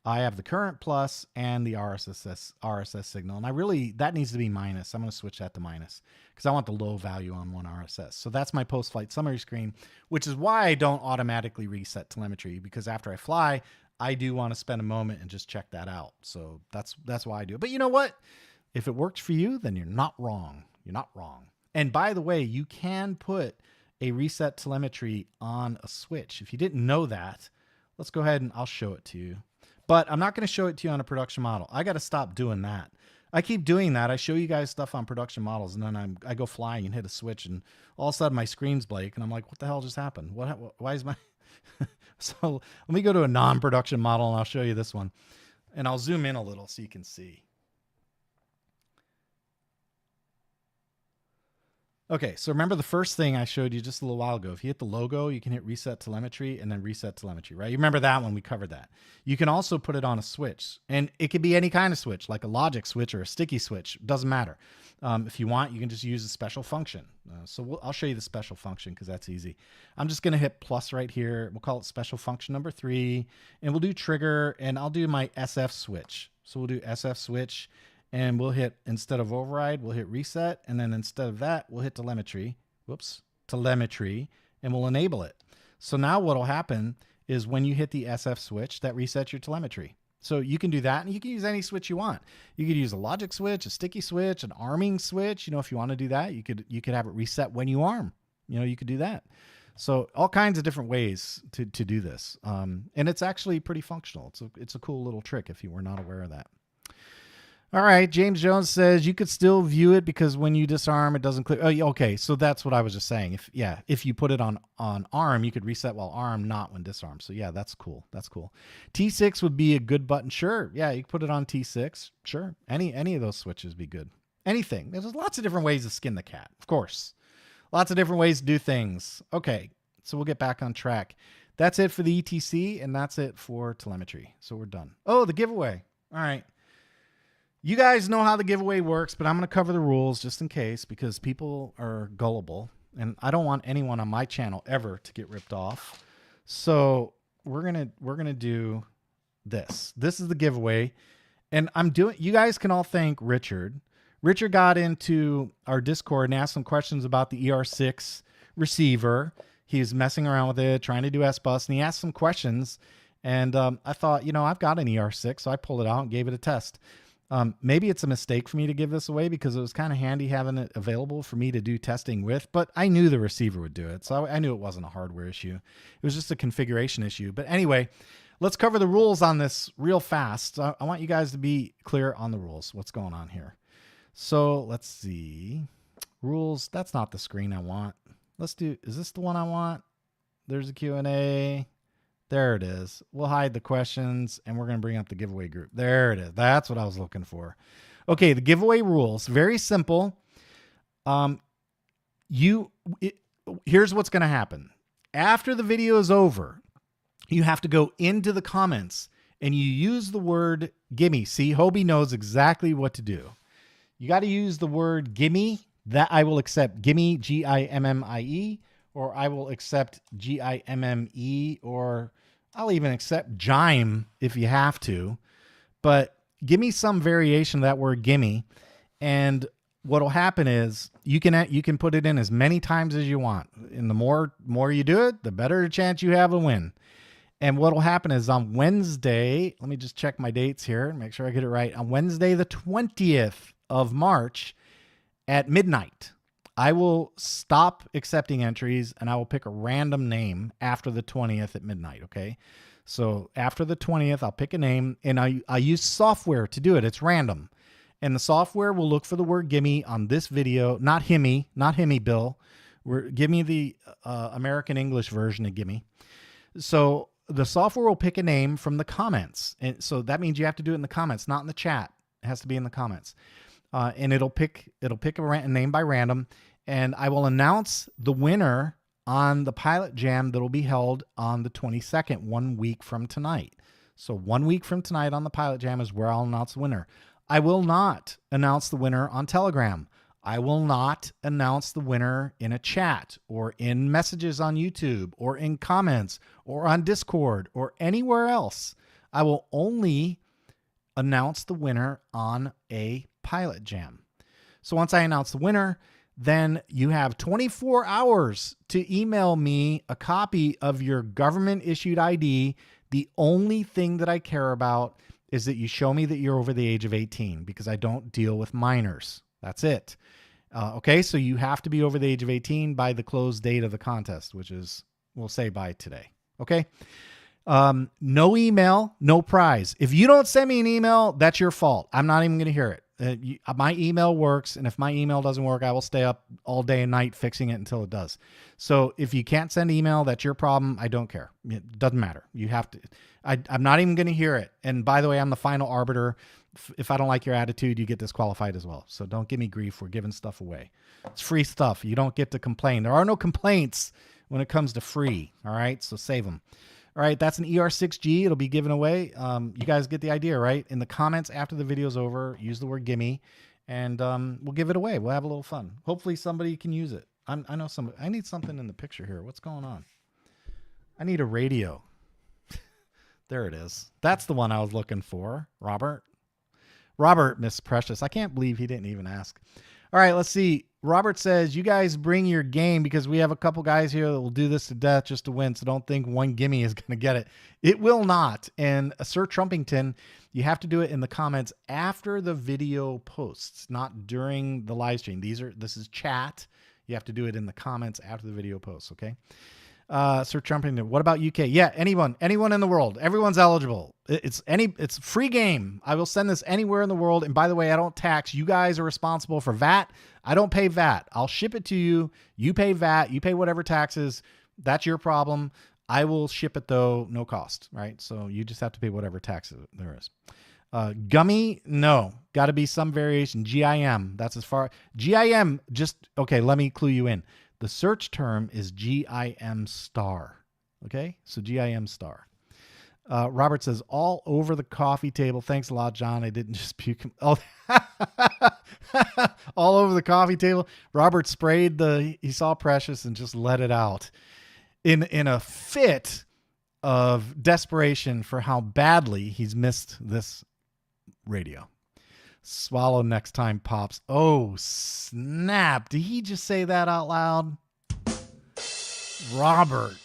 I have the current plus and the RSS signal. And that needs to be minus. I'm going to switch that to minus because I want the low value on one RSS. So that's my post-flight summary screen, which is why I don't automatically reset telemetry, because after I fly, I do want to spend a moment and just check that out. So that's why I do it. But you know what? If it works for you, then you're not wrong. You're not wrong. And by the way, you can put a reset telemetry on a switch. If you didn't know that, let's go ahead and I'll show it to you. But I'm not going to show it to you on a production model. I got to stop doing that. I keep doing that. I show you guys stuff on production models, and then I go flying and hit a switch, and all of a sudden my screen's blank, and I'm like, what the hell just happened? Why is my... So let me go to a non-production model, and I'll show you this one. And I'll zoom in a little so you can see. Okay, so remember the first thing I showed you just a little while ago. If you hit the logo, you can hit reset telemetry and then reset telemetry, right? You remember that one? We covered that. You can also put it on a switch, and it could be any kind of switch, like a logic switch or a sticky switch. Doesn't matter. If you want, you can just use a special function. I'll show you the special function because that's easy. I'm just going to hit plus right here. We'll call it special function number 3, and we'll do trigger, and I'll do my SF switch. So we'll do SF switch. And we'll hit, instead of override, we'll hit reset. And then instead of that, we'll hit telemetry. Whoops, telemetry, and we'll enable it. So now what will happen is when you hit the SF switch, that resets your telemetry. So you can do that, and you can use any switch you want. You could use a logic switch, a sticky switch, an arming switch. You know, if you want to do that, you could have it reset when you arm. You know, you could do that. So all kinds of different ways to do this. And it's actually pretty functional. It's a cool little trick if you were not aware of that. All right, James Jones says you could still view it because when you disarm, it doesn't click. Oh, okay, so that's what I was just saying. If you put it on arm, you could reset while arm, not when disarm. So yeah, that's cool. That's cool. T6 would be a good button. Sure, yeah, you could put it on T6. Sure, any of those switches would be good. Anything. There's lots of different ways to skin the cat, of course. Lots of different ways to do things. Okay, so we'll get back on track. That's it for the ETC, and that's it for telemetry. So we're done. Oh, the giveaway. All right. You guys know how the giveaway works, but I'm going to cover the rules just in case because people are gullible, and I don't want anyone on my channel ever to get ripped off. So we're gonna do this. This is the giveaway, and you guys can all thank Richard. Richard got into our Discord and asked some questions about the ER6 receiver. He was messing around with it, trying to do S-Bus, and he asked some questions. And I thought, you know, I've got an ER6, so I pulled it out and gave it a test. Maybe it's a mistake for me to give this away because it was kind of handy having it available for me to do testing with, but I knew the receiver would do it. So I knew it wasn't a hardware issue. It was just a configuration issue. But anyway, let's cover the rules on this real fast. I want you guys to be clear on the rules. What's going on here? So let's see. Rules. That's not the screen I want. Is this the one I want? There's a Q&A. There it is. We'll hide the questions, and we're going to bring up the giveaway group. There it is. That's what I was looking for. Okay, the giveaway rules. Very simple. Here's what's going to happen. After the video is over, you have to go into the comments, and you use the word gimme. See, Hobie knows exactly what to do. You got to use the word gimme. That I will accept gimme, G-I-M-M-I-E, or I will accept G-I-M-M-E, or I'll even accept Jime if you have to. But give me some variation of that word gimme. And what'll happen is you can put it in as many times as you want. And the more you do it, the better the chance you have to win. And what'll happen is on Wednesday, let me just check my dates here and make sure I get it right. On Wednesday, the 20th of March at midnight, I will stop accepting entries and I will pick a random name after the 20th at midnight. Okay. So after the 20th, I'll pick a name and I use software to do it. It's random. And the software will look for the word gimme on this video, not himmy, Bill. Give me the American English version of gimme. So the software will pick a name from the comments. And so that means you have to do it in the comments, not in the chat. It has to be in the comments. And it'll pick a name by random. And I will announce the winner on the Pilot Jam that will be held on the 22nd, 1 week from tonight. So 1 week from tonight on the Pilot Jam is where I'll announce the winner. I will not announce the winner on Telegram. I will not announce the winner in a chat or in messages on YouTube or in comments or on Discord or anywhere else. I will only announce the winner on a Pilot Jam. So once I announce the winner, then you have 24 hours to email me a copy of your government issued ID. The only thing that I care about is that you show me that you're over the age of 18 because I don't deal with minors. That's it. Okay, so you have to be over the age of 18 by the close date of the contest, which is, we'll say by today. Okay. No email, no prize. If you don't send me an email, that's your fault. I'm not even going to hear it. My email works, and if my email doesn't work, I will stay up all day and night fixing it until it does. So if you can't send email, that's your problem. I don't care. It doesn't matter. You have to. I'm not even going to hear it. And by the way, I'm the final arbiter. If I don't like your attitude, you get disqualified as well. So don't give me grief. We're giving stuff away. It's free stuff. You don't get to complain. There are no complaints when it comes to free. All right, so save them. All right, that's an ER6G. It'll be given away. You guys get the idea, right? In the comments after the video's over, use the word gimme, and we'll give it away. We'll have a little fun. Hopefully somebody can use it. I know somebody. I need something in the picture here. What's going on? I need a radio. There it is. That's the one I was looking for. Robert, Miss Precious. I can't believe he didn't even ask. All right, let's see. Robert says, you guys bring your game because we have a couple guys here that will do this to death just to win. So don't think one gimme is going to get it. It will not. And Sir Trumpington, you have to do it in the comments after the video posts, not during the live stream. This is chat. You have to do it in the comments after the video posts. Okay. Sir Trumpington, what about UK? Yeah, anyone in the world, everyone's eligible. It's free game. I will send this anywhere in the world. And by the way, I don't tax. You guys are responsible for VAT. I don't pay VAT. I'll ship it to you. You pay VAT. You pay whatever taxes. That's your problem. I will ship it though, no cost, right? So you just have to pay whatever taxes there is. Gummy, no, got to be some variation. GIM, that's as far. GIM, okay, let me clue you in. The search term is GIM star. Okay, so GIM star. Robert says, all over the coffee table. Thanks a lot, John. I didn't just puke. Oh, all over the coffee table. Robert sprayed he saw Precious and just let it out in a fit of desperation for how badly he's missed this radio. Swallow next time, Pops. Oh, snap. Did he just say that out loud? Robert,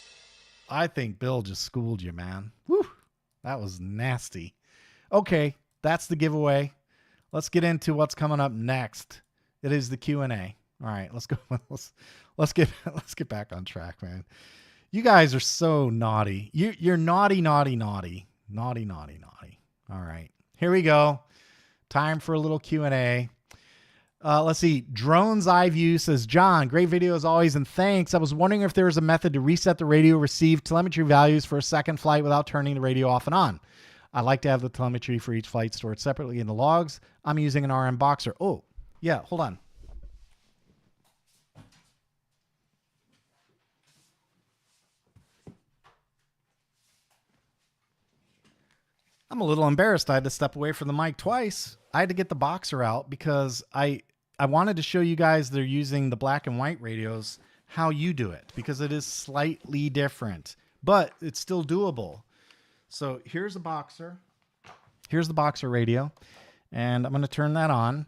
I think Bill just schooled you, man. Woo, that was nasty. Okay, that's the giveaway. Let's get into what's coming up next. It is the Q&A. All right, let's go. Let's get back on track, man. You guys are so naughty. You're naughty. All right, here we go. Time for a little Q&A. Let's see. Drone's Eye View says, John, great video as always, and thanks. I was wondering if there was a method to reset the radio receive telemetry values for a second flight without turning the radio off and on. I'd like to have the telemetry for each flight stored separately in the logs. I'm using an RM Boxer. Oh, yeah, hold on. I'm a little embarrassed. I had to step away from the mic twice. I had to get the Boxer out because I wanted to show you guys they're using the black and white radios, how you do it, because it is slightly different, but it's still doable. So here's a Boxer. Here's the Boxer radio, and I'm going to turn that on.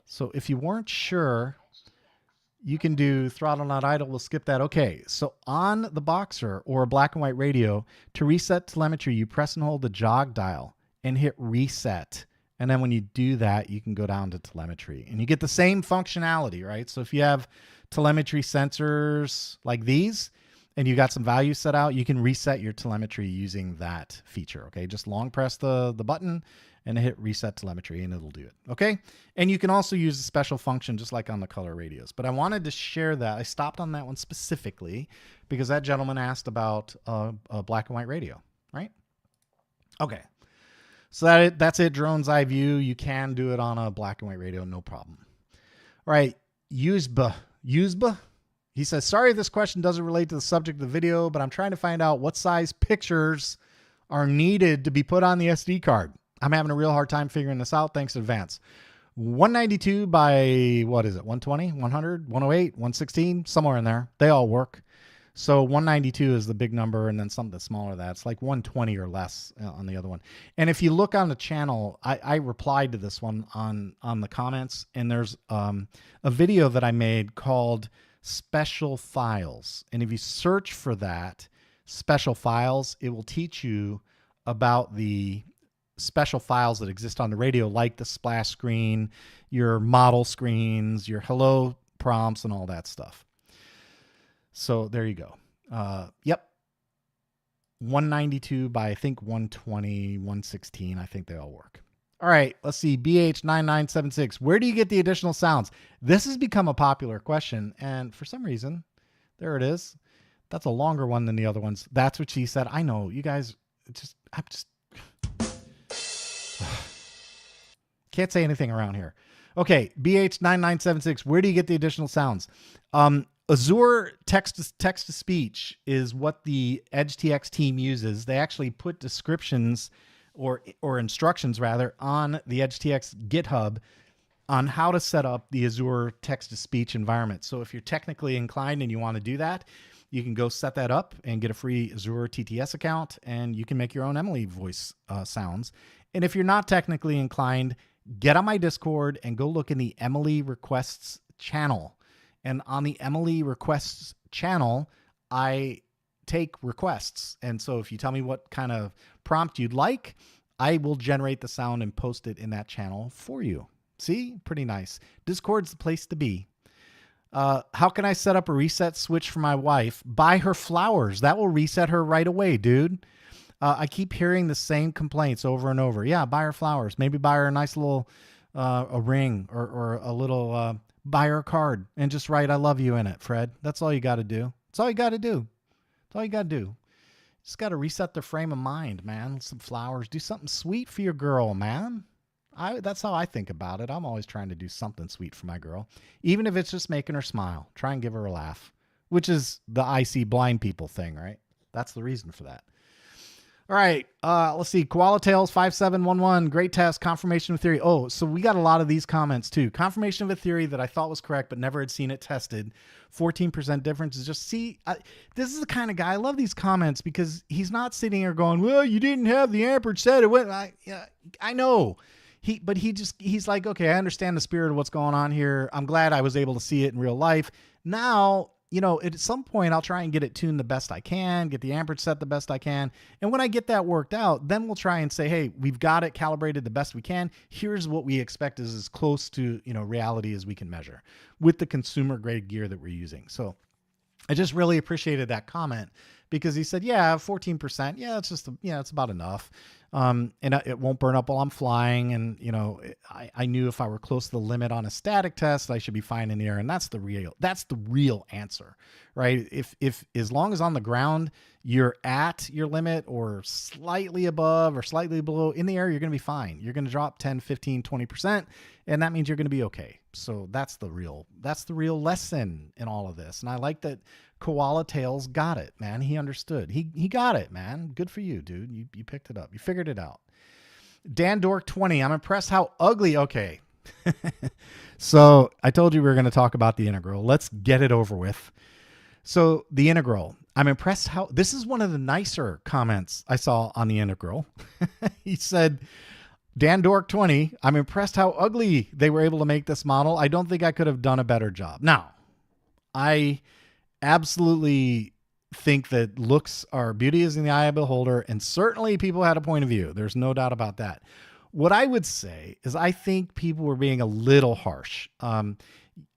So if you weren't sure, you can do throttle not idle. We'll skip that. Okay, so on the Boxer or a black and white radio, to reset telemetry, you press and hold the jog dial and hit reset. And then when you do that, you can go down to telemetry and you get the same functionality, right? So if you have telemetry sensors like these and you got some values set out, you can reset your telemetry using that feature, okay? Just long press the button and hit reset telemetry and it'll do it, okay? And you can also use a special function just like on the color radios. But I wanted to share that. I stopped on that one specifically because that gentleman asked about a black and white radio, right? Okay. So that's it, drone's eye view. You can do it on a black and white radio, no problem. All right, Usba. He says, sorry if this question doesn't relate to the subject of the video, but I'm trying to find out what size pictures are needed to be put on the SD card. I'm having a real hard time figuring this out. Thanks in advance. 192 by, what is it, 120, 100, 108, 116, somewhere in there. They all work. So 192 is the big number, and then something smaller than that. It's like 120 or less on the other one. And if you look on the channel, I replied to this one on the comments, and there's a video that I made called Special Files. And if you search for that, Special Files, it will teach you about the special files that exist on the radio, like the splash screen, your model screens, your hello prompts, and all that stuff. So there you go. Yep. 192 by, I think, 120, 116. I think they all work. All right, let's see. BH9976. Where do you get the additional sounds? This has become a popular question, and for some reason, there it is. That's a longer one than the other ones. That's what she said. I know, you guys, I'm just can't say anything around here. Okay, BH9976. Where do you get the additional sounds? Azure text-to-speech is what the EdgeTX team uses. They actually put descriptions or instructions rather on the EdgeTX GitHub on how to set up the Azure text-to-speech environment. So if you're technically inclined and you want to do that, you can go set that up and get a free Azure TTS account, and you can make your own Emily voice sounds. And if you're not technically inclined, get on my Discord and go look in the Emily Requests channel. And on the Emily Requests channel, I take requests. And so if you tell me what kind of prompt you'd like, I will generate the sound and post it in that channel for you. See? Pretty nice. Discord's the place to be. How can I set up a reset switch for my wife? Buy her flowers. That will reset her right away, dude. I keep hearing the same complaints over and over. Yeah, buy her flowers. Maybe buy her a nice little a ring or a little buy her a card and just write I love you in it, Fred. That's all you got to do. That's all you got to do. That's all you got to do. Just got to reset their frame of mind, man. Some flowers. Do something sweet for your girl, man. That's how I think about it. I'm always trying to do something sweet for my girl. Even if it's just making her smile. Try and give her a laugh. Which is the I see blind people thing, right? That's the reason for that. All right, let's see. Koala Tails 5711, great test, confirmation of theory. Oh, so we got a lot of these comments too. Confirmation of a theory that I thought was correct, but never had seen it tested. 14% difference is just, this is the kind of guy, I love these comments because he's not sitting here going, well, you didn't have the amperage set. It went, I know. He's like, okay, I understand the spirit of what's going on here. I'm glad I was able to see it in real life. Now, at some point I'll try and get it tuned the best I can, get the amperage set the best I can. And when I get that worked out, then we'll try and say, hey, we've got it calibrated the best we can. Here's what we expect is as close to, reality as we can measure with the consumer grade gear that we're using. So I just really appreciated that comment because he said, yeah, 14%. Yeah, it's just, it's about enough. And it won't burn up while I'm flying. And, I knew if I were close to the limit on a static test, I should be fine in the air. And that's the real answer, right? If as long as on the ground, you're at your limit or slightly above or slightly below, in the air, you're going to be fine. You're going to drop 10, 15, 20%. And that means you're going to be okay. So that's the real lesson in all of this. And I like that Koala Tails got it, man. He understood. He got it, man. Good for you, dude. You picked it up. You figured it out. Dan Dork 20. I'm impressed how ugly. Okay. So I told you we were going to talk about the integral. Let's get it over with. So the integral. I'm impressed how this is one of the nicer comments I saw on the integral. He said, Dan Dork 20, I'm impressed how ugly they were able to make this model. I don't think I could have done a better job. Now, I absolutely think that looks are beauty is in the eye of the beholder, and certainly people had a point of view. There's no doubt about that. What I would say is I think people were being a little harsh.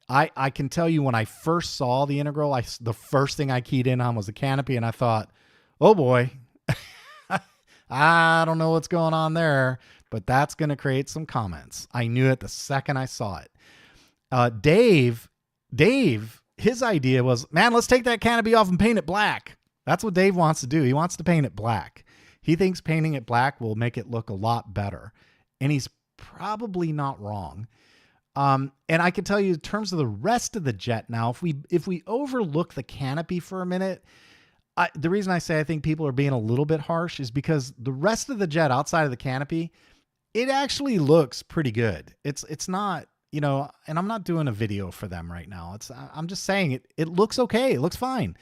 I can tell you when I first saw the integral, the first thing I keyed in on was the canopy, and I thought, oh boy, I don't know what's going on there, but that's going to create some comments. I knew it the second I saw it. Dave, his idea was, man, let's take that canopy off and paint it black. That's what Dave wants to do. He wants to paint it black. He thinks painting it black will make it look a lot better. And he's probably not wrong. And I can tell you in terms of the rest of the jet now, if we overlook the canopy for a minute, the reason I say I think people are being a little bit harsh is because the rest of the jet outside of the canopy, it actually looks pretty good. It's not, you know, and I'm not doing a video for them right now. I'm just saying it looks okay. It looks fine.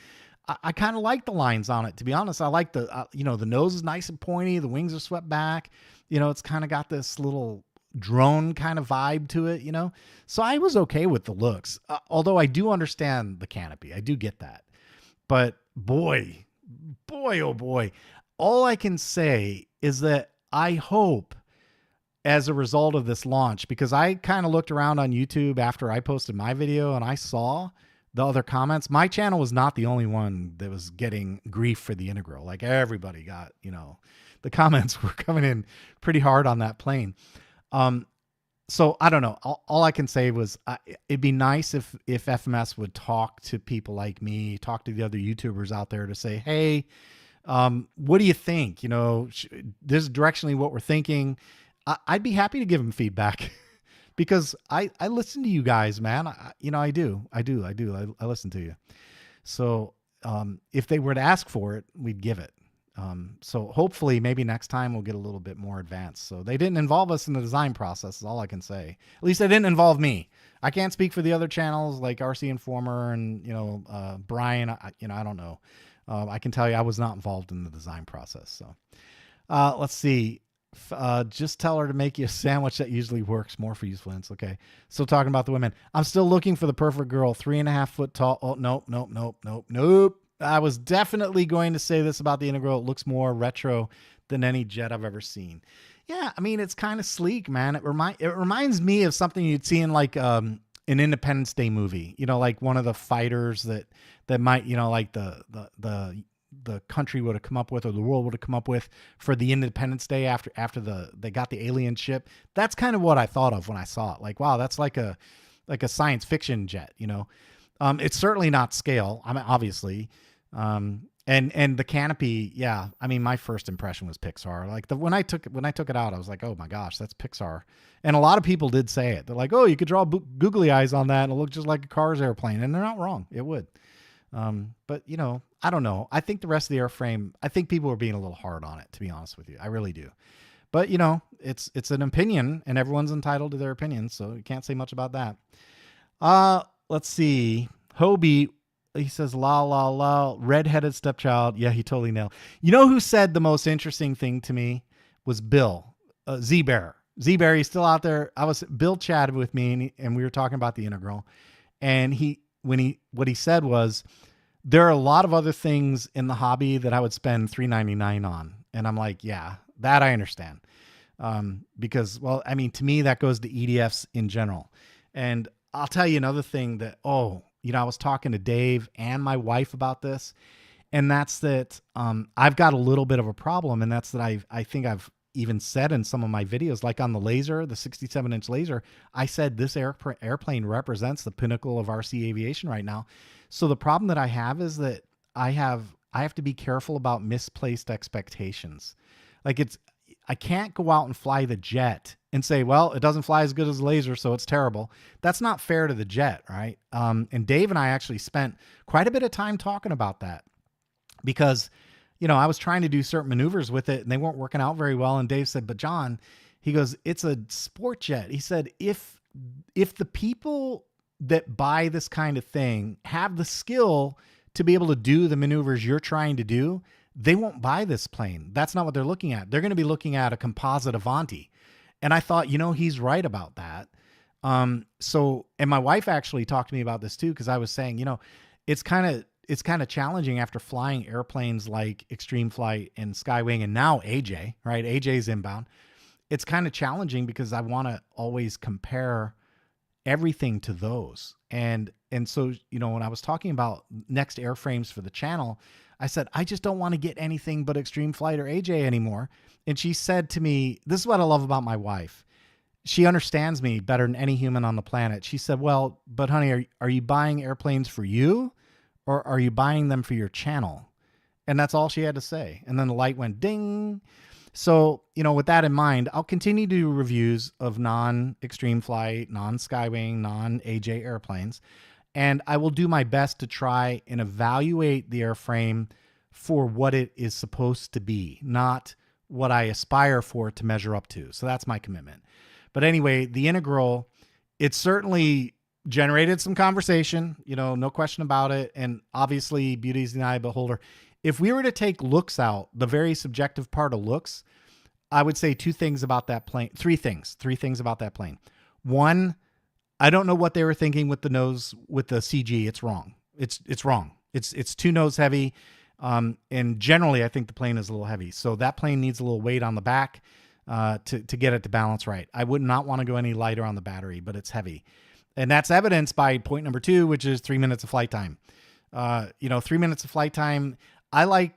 I kind of like the lines on it, to be honest. I like the, you know, the nose is nice and pointy. The wings are swept back. You know, it's kind of got this little drone kind of vibe to it, you know? So I was okay with the looks, although I do understand the canopy. I do get that. But boy, oh boy, all I can say is that I hope as a result of this launch, because I kind of looked around on YouTube after I posted my video and I saw the other comments. My channel was not the only one that was getting grief for the integral. Like everybody got, you know, the comments were coming in pretty hard on that plane. So I don't know. All I can say was it'd be nice if FMS would talk to people like me, talk to the other YouTubers out there to say, hey, what do you think? You know, this is directionally what we're thinking. I'd be happy to give them feedback because I listen to you guys, man. I do. I listen to you. So if they were to ask for it, we'd give it. So hopefully maybe next time we'll get a little bit more advanced. So they didn't involve us in the design process is all I can say. At least they didn't involve me. I can't speak for the other channels like RC Informer and, you know, Brian, I don't know. I can tell you I was not involved in the design process. So let's see. Just tell her to make you a sandwich that usually works more for you, Flints. Okay. Still talking about the women. I'm still looking for the perfect girl, 3.5 foot tall. Oh, nope. I was definitely going to say this about the integral. It looks more retro than any jet I've ever seen. Yeah. I mean, it's kind of sleek, man. It reminds me of something you'd see in like, an Independence Day movie, you know, like one of the fighters that might, you know, like the country would have come up with, or the world would have come up with for the Independence Day after they got the alien ship. That's kind of what I thought of when I saw it. Like, wow, that's like a science fiction jet, you know? It's certainly not scale. I mean, obviously, and the canopy. Yeah. I mean, my first impression was Pixar. Like when I took it out, I was like, oh my gosh, that's Pixar. And a lot of people did say it. They're like, oh, you could draw googly eyes on that and it looked just like a car's airplane. And they're not wrong. It would. But you know, I don't know. I think the rest of the airframe, I think people were being a little hard on it, to be honest with you. I really do. But you know, it's an opinion and everyone's entitled to their opinion. So you can't say much about that. Let's see. Hobie, he says, la, redheaded stepchild. Yeah, he totally nailed. You know who said the most interesting thing to me was Bill, Z-Bear. Z-Bear, he's still out there. Bill chatted with me and we were talking about the integral. And what he said was, there are a lot of other things in the hobby that I would spend $3.99 on. And I'm like, yeah, that I understand. Because, well, I mean, to me, that goes to EDFs in general. And I'll tell you another thing that, you know, I was talking to Dave and my wife about this, and that's that I've got a little bit of a problem, and that's that I think I've even said in some of my videos, like on the laser, the 67-inch laser, I said this airplane represents the pinnacle of RC aviation right now. So the problem that I have is that I have to be careful about misplaced expectations. Like I can't go out and fly the jet and say, well, it doesn't fly as good as the laser, so it's terrible. That's not fair to the jet, right? And Dave and I actually spent quite a bit of time talking about that because, you know, I was trying to do certain maneuvers with it and they weren't working out very well. And Dave said, but John, he goes, it's a sport jet. He said, if the people that buy this kind of thing have the skill to be able to do the maneuvers you're trying to do, they won't buy this plane. That's not what they're looking at. They're going to be looking at a composite Avanti. And I thought, he's right about that. And my wife actually talked to me about this too, because I was saying, it's kind of challenging after flying airplanes like Extreme Flight and Skywing and now AJ, right? AJ's inbound. It's kind of challenging because I want to always compare everything to those. And so, when I was talking about next airframes for the channel, I said, I just don't want to get anything but Extreme Flight or AJ anymore. And she said to me, this is what I love about my wife. She understands me better than any human on the planet. She said, well, but honey, are you buying airplanes for you or are you buying them for your channel? And that's all she had to say. And then the light went ding. So, with that in mind, I'll continue to do reviews of non-Extreme Flight, non-Skywing, non-AJ airplanes. And I will do my best to try and evaluate the airframe for what it is supposed to be, not what I aspire for it to measure up to. So that's my commitment. But anyway, the Integral, it certainly generated some conversation, no question about it. And obviously, beauty is the eye of the beholder. If we were to take looks out, the very subjective part of looks, I would say three things about that plane. About that plane. One, I don't know what they were thinking with the nose, with the CG. It's wrong. It's wrong. It's too nose heavy. And generally, I think the plane is a little heavy. So that plane needs a little weight on the back to get it to balance right. I would not want to go any lighter on the battery, but it's heavy. And that's evidenced by point number 2, which is 3 minutes of flight time. 3 minutes of flight time. I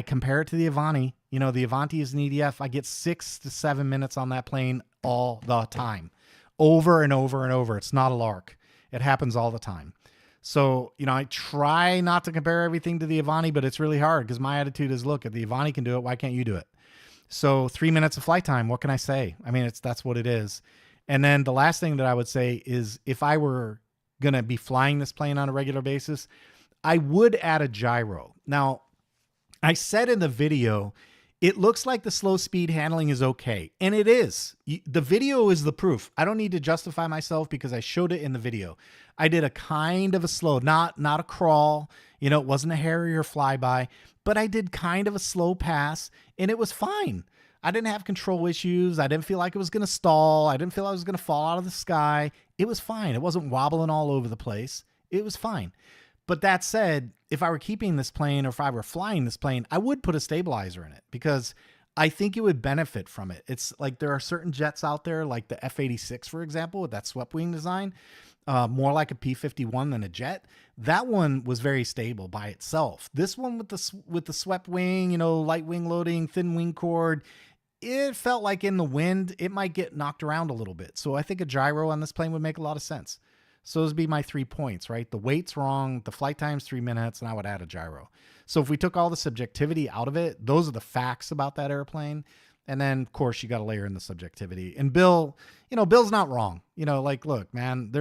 compare it to the Avanti. The Avanti is an EDF. I get 6 to 7 minutes on that plane all the time, over and over and over. It's not a lark. It happens all the time. So, I try not to compare everything to the Avanti, but it's really hard because my attitude is, look, if the Avanti can do it, why can't you do it? So 3 minutes of flight time, what can I say? I mean, that's what it is. And then the last thing that I would say is if I were going to be flying this plane on a regular basis, I would add a gyro. Now, I said in the video, it looks like the slow speed handling is okay. And it is. The video is the proof. I don't need to justify myself because I showed it in the video. I did a kind of a slow, not a crawl. It wasn't a Harrier flyby, but I did kind of a slow pass and it was fine. I didn't have control issues. I didn't feel like it was going to stall. I didn't feel like I was going to fall out of the sky. It was fine. It wasn't wobbling all over the place. It was fine. But that said, if I were keeping this plane or if I were flying this plane, I would put a stabilizer in it because I think it would benefit from it. It's like there are certain jets out there, like the F-86, for example, with that swept wing design, more like a P-51 than a jet. That one was very stable by itself. This one with the swept wing, light wing loading, thin wing chord, it felt like in the wind, it might get knocked around a little bit. So I think a gyro on this plane would make a lot of sense. So those would be my 3 points, right? The weight's wrong, the flight time's 3 minutes, and I would add a gyro. So if we took all the subjectivity out of it, those are the facts about that airplane. And then, of course, you got to layer in the subjectivity. And Bill, Bill's not wrong. Look, man,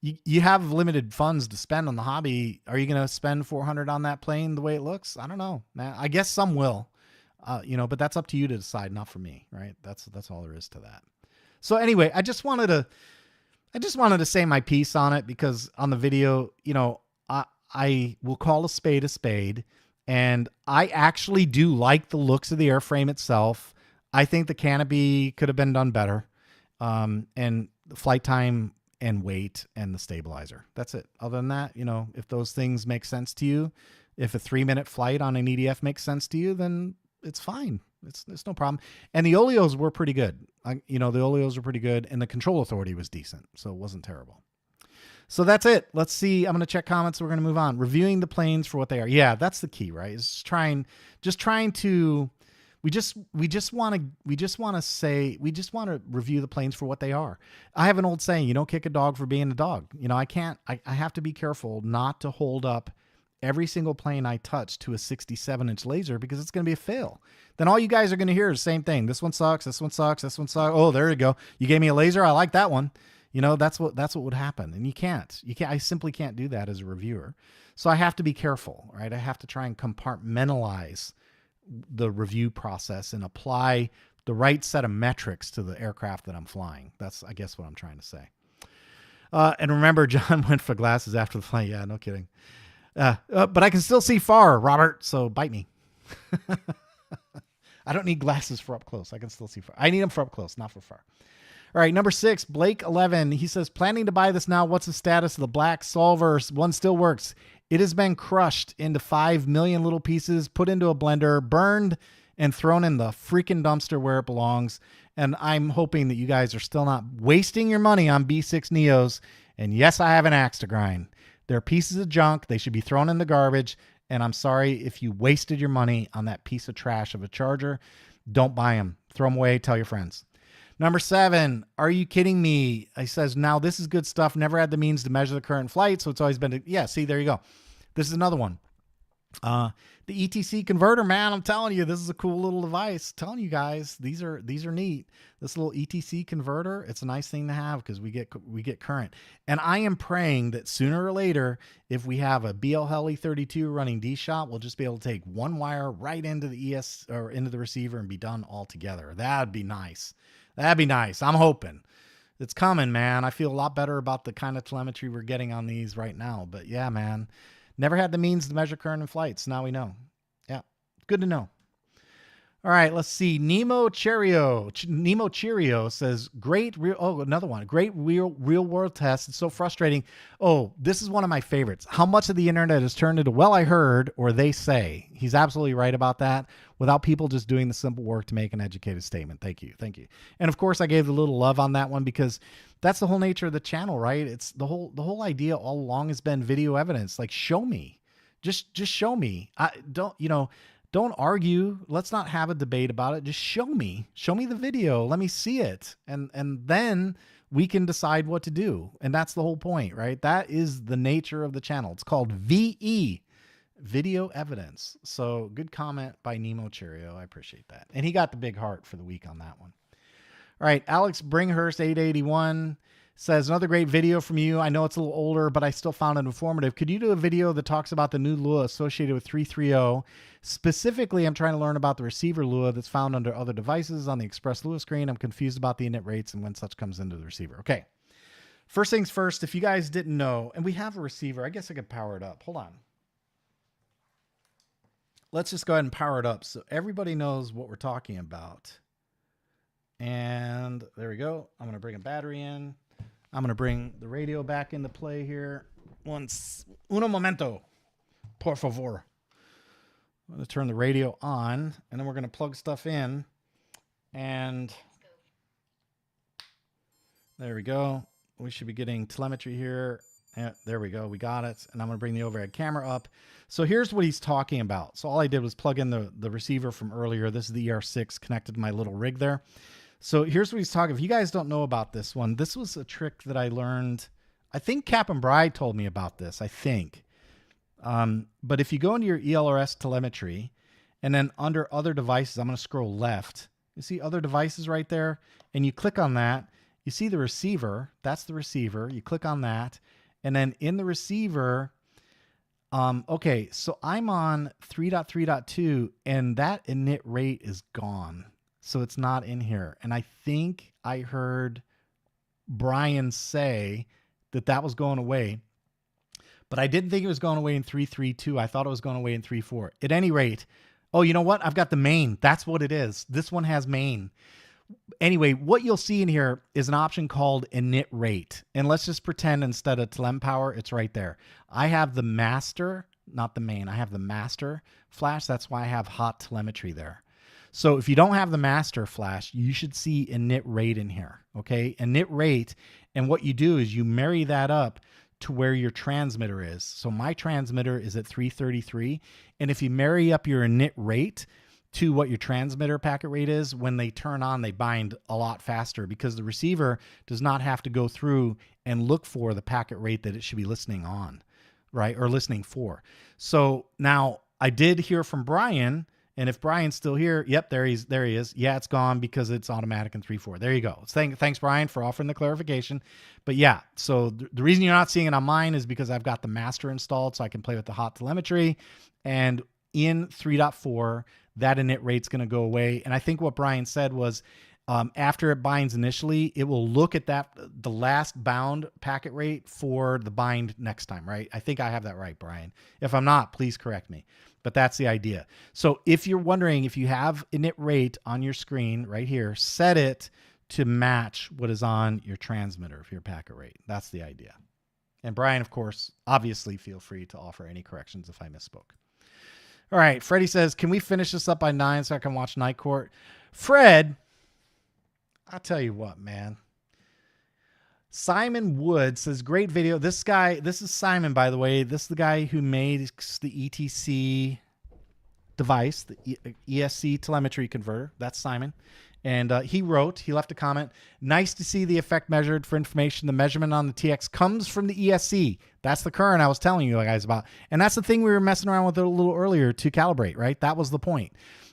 you have limited funds to spend on the hobby. Are you going to spend $400 on that plane the way it looks? I don't know, man. I guess some will, but that's up to you to decide, not for me, right? That's all there is to that. So anyway, I just wanted to say my piece on it because on the video, I will call a spade, and I actually do like the looks of the airframe itself. I think the canopy could have been done better, and the flight time and weight and the stabilizer. That's it. Other than that, if those things make sense to you, if a 3-minute flight on an EDF makes sense to you, then it's fine. It's no problem. And the oleos were pretty good. The oleos were pretty good, and the control authority was decent, so it wasn't terrible. So that's it. Let's see. I'm going to check comments. We're going to move on. Reviewing the planes for what they are. Yeah, that's the key, right? It's just trying to. We just want to review the planes for what they are. I have an old saying: you don't kick a dog for being a dog. I have to be careful not to hold up every single plane I touch to a 67-inch laser because it's going to be a fail. Then all you guys are going to hear is the same thing. This one sucks. This one sucks. This one sucks. Oh, there you go. You gave me a laser. I like that one. That's what would happen. And you can't. I simply can't do that as a reviewer. So I have to be careful, right? I have to try and compartmentalize the review process and apply the right set of metrics to the aircraft that I'm flying. That's, I guess, what I'm trying to say. And remember, John went for glasses after the flight. Yeah, no kidding. But I can still see far, Robert, so bite me. I don't need glasses for up close. I can still see far. I need them for up close, not for far. All right, number 6, Blake 11. He says, planning to buy this now. What's the status of the black solver? One still works. It has been crushed into 5 million little pieces, put into a blender, burned, and thrown in the freaking dumpster where it belongs. And I'm hoping that you guys are still not wasting your money on B6 Neos. And yes, I have an axe to grind. They're pieces of junk. They should be thrown in the garbage. And I'm sorry if you wasted your money on that piece of trash of a charger. Don't buy them. Throw them away. Tell your friends. Number 7, are you kidding me? He says, now this is good stuff. Never had the means to measure the current flight, so it's always been, yeah, see, there you go. This is another one. The ETC converter, man, I'm telling you, this is a cool little device. I'm telling you guys, these are neat. This little ETC converter, it's a nice thing to have because we get current. And I am praying that sooner or later, if we have a BL Heli 32 running D-Shot, we'll just be able to take one wire right into the ES or into the receiver and be done all together. That'd be nice. That'd be nice. I'm hoping. It's coming, man. I feel a lot better about the kind of telemetry we're getting on these right now. But yeah, man. Never had the means to measure current in flights. Now we know. Yeah, good to know. All right, let's see. Nemo Cheerio says, great real, oh, another one. Great real world test. It's so frustrating. Oh, this is one of my favorites. How much of the internet is turned into, well, I heard, or they say. He's absolutely right about that, without people just doing the simple work to make an educated statement. Thank you. Thank you. And of course, I gave a little love on that one because that's the whole nature of the channel, right? It's the whole idea all along has been video evidence. Like, show me. Just show me. Don't argue. Let's not have a debate about it. Just show me. Show me the video. Let me see it. And then we can decide what to do. And that's the whole point, right? That is the nature of the channel. It's called VE, video evidence. So good comment by Nemo Cheerio. I appreciate that. And he got the big heart for the week on that one. All right, Alex Bringhurst 881 says, another great video from you. I know it's a little older, but I still found it informative. Could you do a video that talks about the new Lua associated with 330? Specifically, I'm trying to learn about the receiver Lua that's found under other devices on the Express Lua screen. I'm confused about the init rates and when such comes into the receiver. Okay, first things first, if you guys didn't know, and we have a receiver, I guess I could power it up. Hold on. Let's just go ahead and power it up so everybody knows what we're talking about. And there we go. I'm going to bring a battery in. I'm going to bring the radio back into play here. Uno momento, por favor. I'm going to turn the radio on, and then we're going to plug stuff in. And there we go. We should be getting telemetry here. Yeah, there we go. We got it. And I'm going to bring the overhead camera up. So here's what he's talking about. So all I did was plug in the receiver from earlier. This is the ER6 connected to my little rig there. So here's what he's talking. If you guys don't know about this one, this was a trick that I learned. I think Cap and Bride told me about this, I think. But if you go into your ELRS telemetry and then under other devices, I'm going to scroll left. You see other devices right there? And you click on that. You see the receiver. That's the receiver. You click on that. And then in the receiver, okay, so I'm on 3.3.2 and that init rate is gone. So it's not in here. And I think I heard Brian say that that was going away. But I didn't think it was going away in 3.3.2. I thought it was going away in 3.4. At any rate, oh, you know what? I've got the main. That's what it is. This one has main. Anyway, what you'll see in here is an option called init rate. And let's just pretend instead of telem power, it's right there. I have the master, not the main. I have the master flash. That's why I have hot telemetry there. So if you don't have the master flash, you should see init rate in here, okay? Init rate, and what you do is you marry that up to where your transmitter is. So my transmitter is at 333, and if you marry up your init rate to what your transmitter packet rate is, when they turn on, they bind a lot faster because the receiver does not have to go through and look for the packet rate that it should be listening on, right? Or listening for. So now I did hear from Brian. And if Brian's still here, yep, there he is. Yeah, it's gone because it's automatic in 3.4. There you go. Thanks, Brian, for offering the clarification. But yeah, so the reason you're not seeing it on mine is because I've got the master installed so I can play with the hot telemetry. And in 3.4, that init rate's going to go away. And I think what Brian said was after it binds initially, it will look at the last bound packet rate for the bind next time, right? I think I have that right, Brian. If I'm not, please correct me. but that's the idea. So if you're wondering if you have init rate on your screen right here, set it to match what is on your transmitter for your packet rate. That's the idea. And Brian, of course, obviously feel free to offer any corrections if I misspoke. All right, Freddie says, can we finish this up by 9 so I can watch Night Court? Fred, I'll tell you what, man. Simon Wood says, great video. This is Simon, by the way. This is the guy who made the ETC device, the ESC telemetry converter. That's Simon. And he left a comment, nice to see the effect measured for information. The measurement on the TX comes from the ESC. That's the current I was telling you guys about. And that's the thing we were messing around with a little earlier to calibrate, right? That was the point.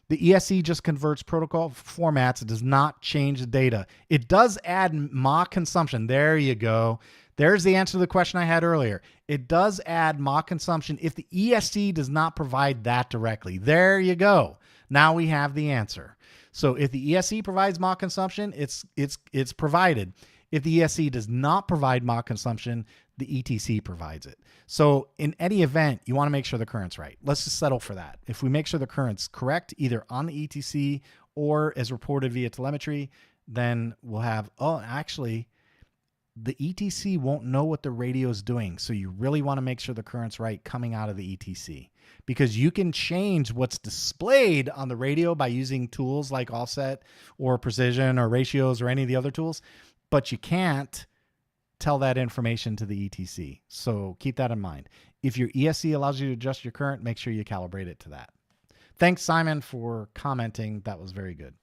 The ESC just converts protocol formats. It does not change the data. It does add Mach consumption. There you go. There's the answer to the question I had earlier. It does add Mach consumption if the ESC does not provide that directly. There you go. Now we have the answer. So if the ESC provides Mach consumption, it's provided. If the ESC does not provide Mach consumption, the ETC provides it. So in any event, you want to make sure the current's right. Let's just settle for that. If we make sure the current's correct, either on the ETC or as reported via telemetry, then we'll have, oh, actually, the ETC won't know what the radio is doing. So you really want to make sure the current's right coming out of the ETC, because you can change what's displayed on the radio by using tools like offset or precision or ratios or any of the other tools, but you can't tell that information to the ETC. So keep that in mind. If your ESC allows you to adjust your current, make sure you calibrate it to that. Thanks, Simon, for commenting. That was very good.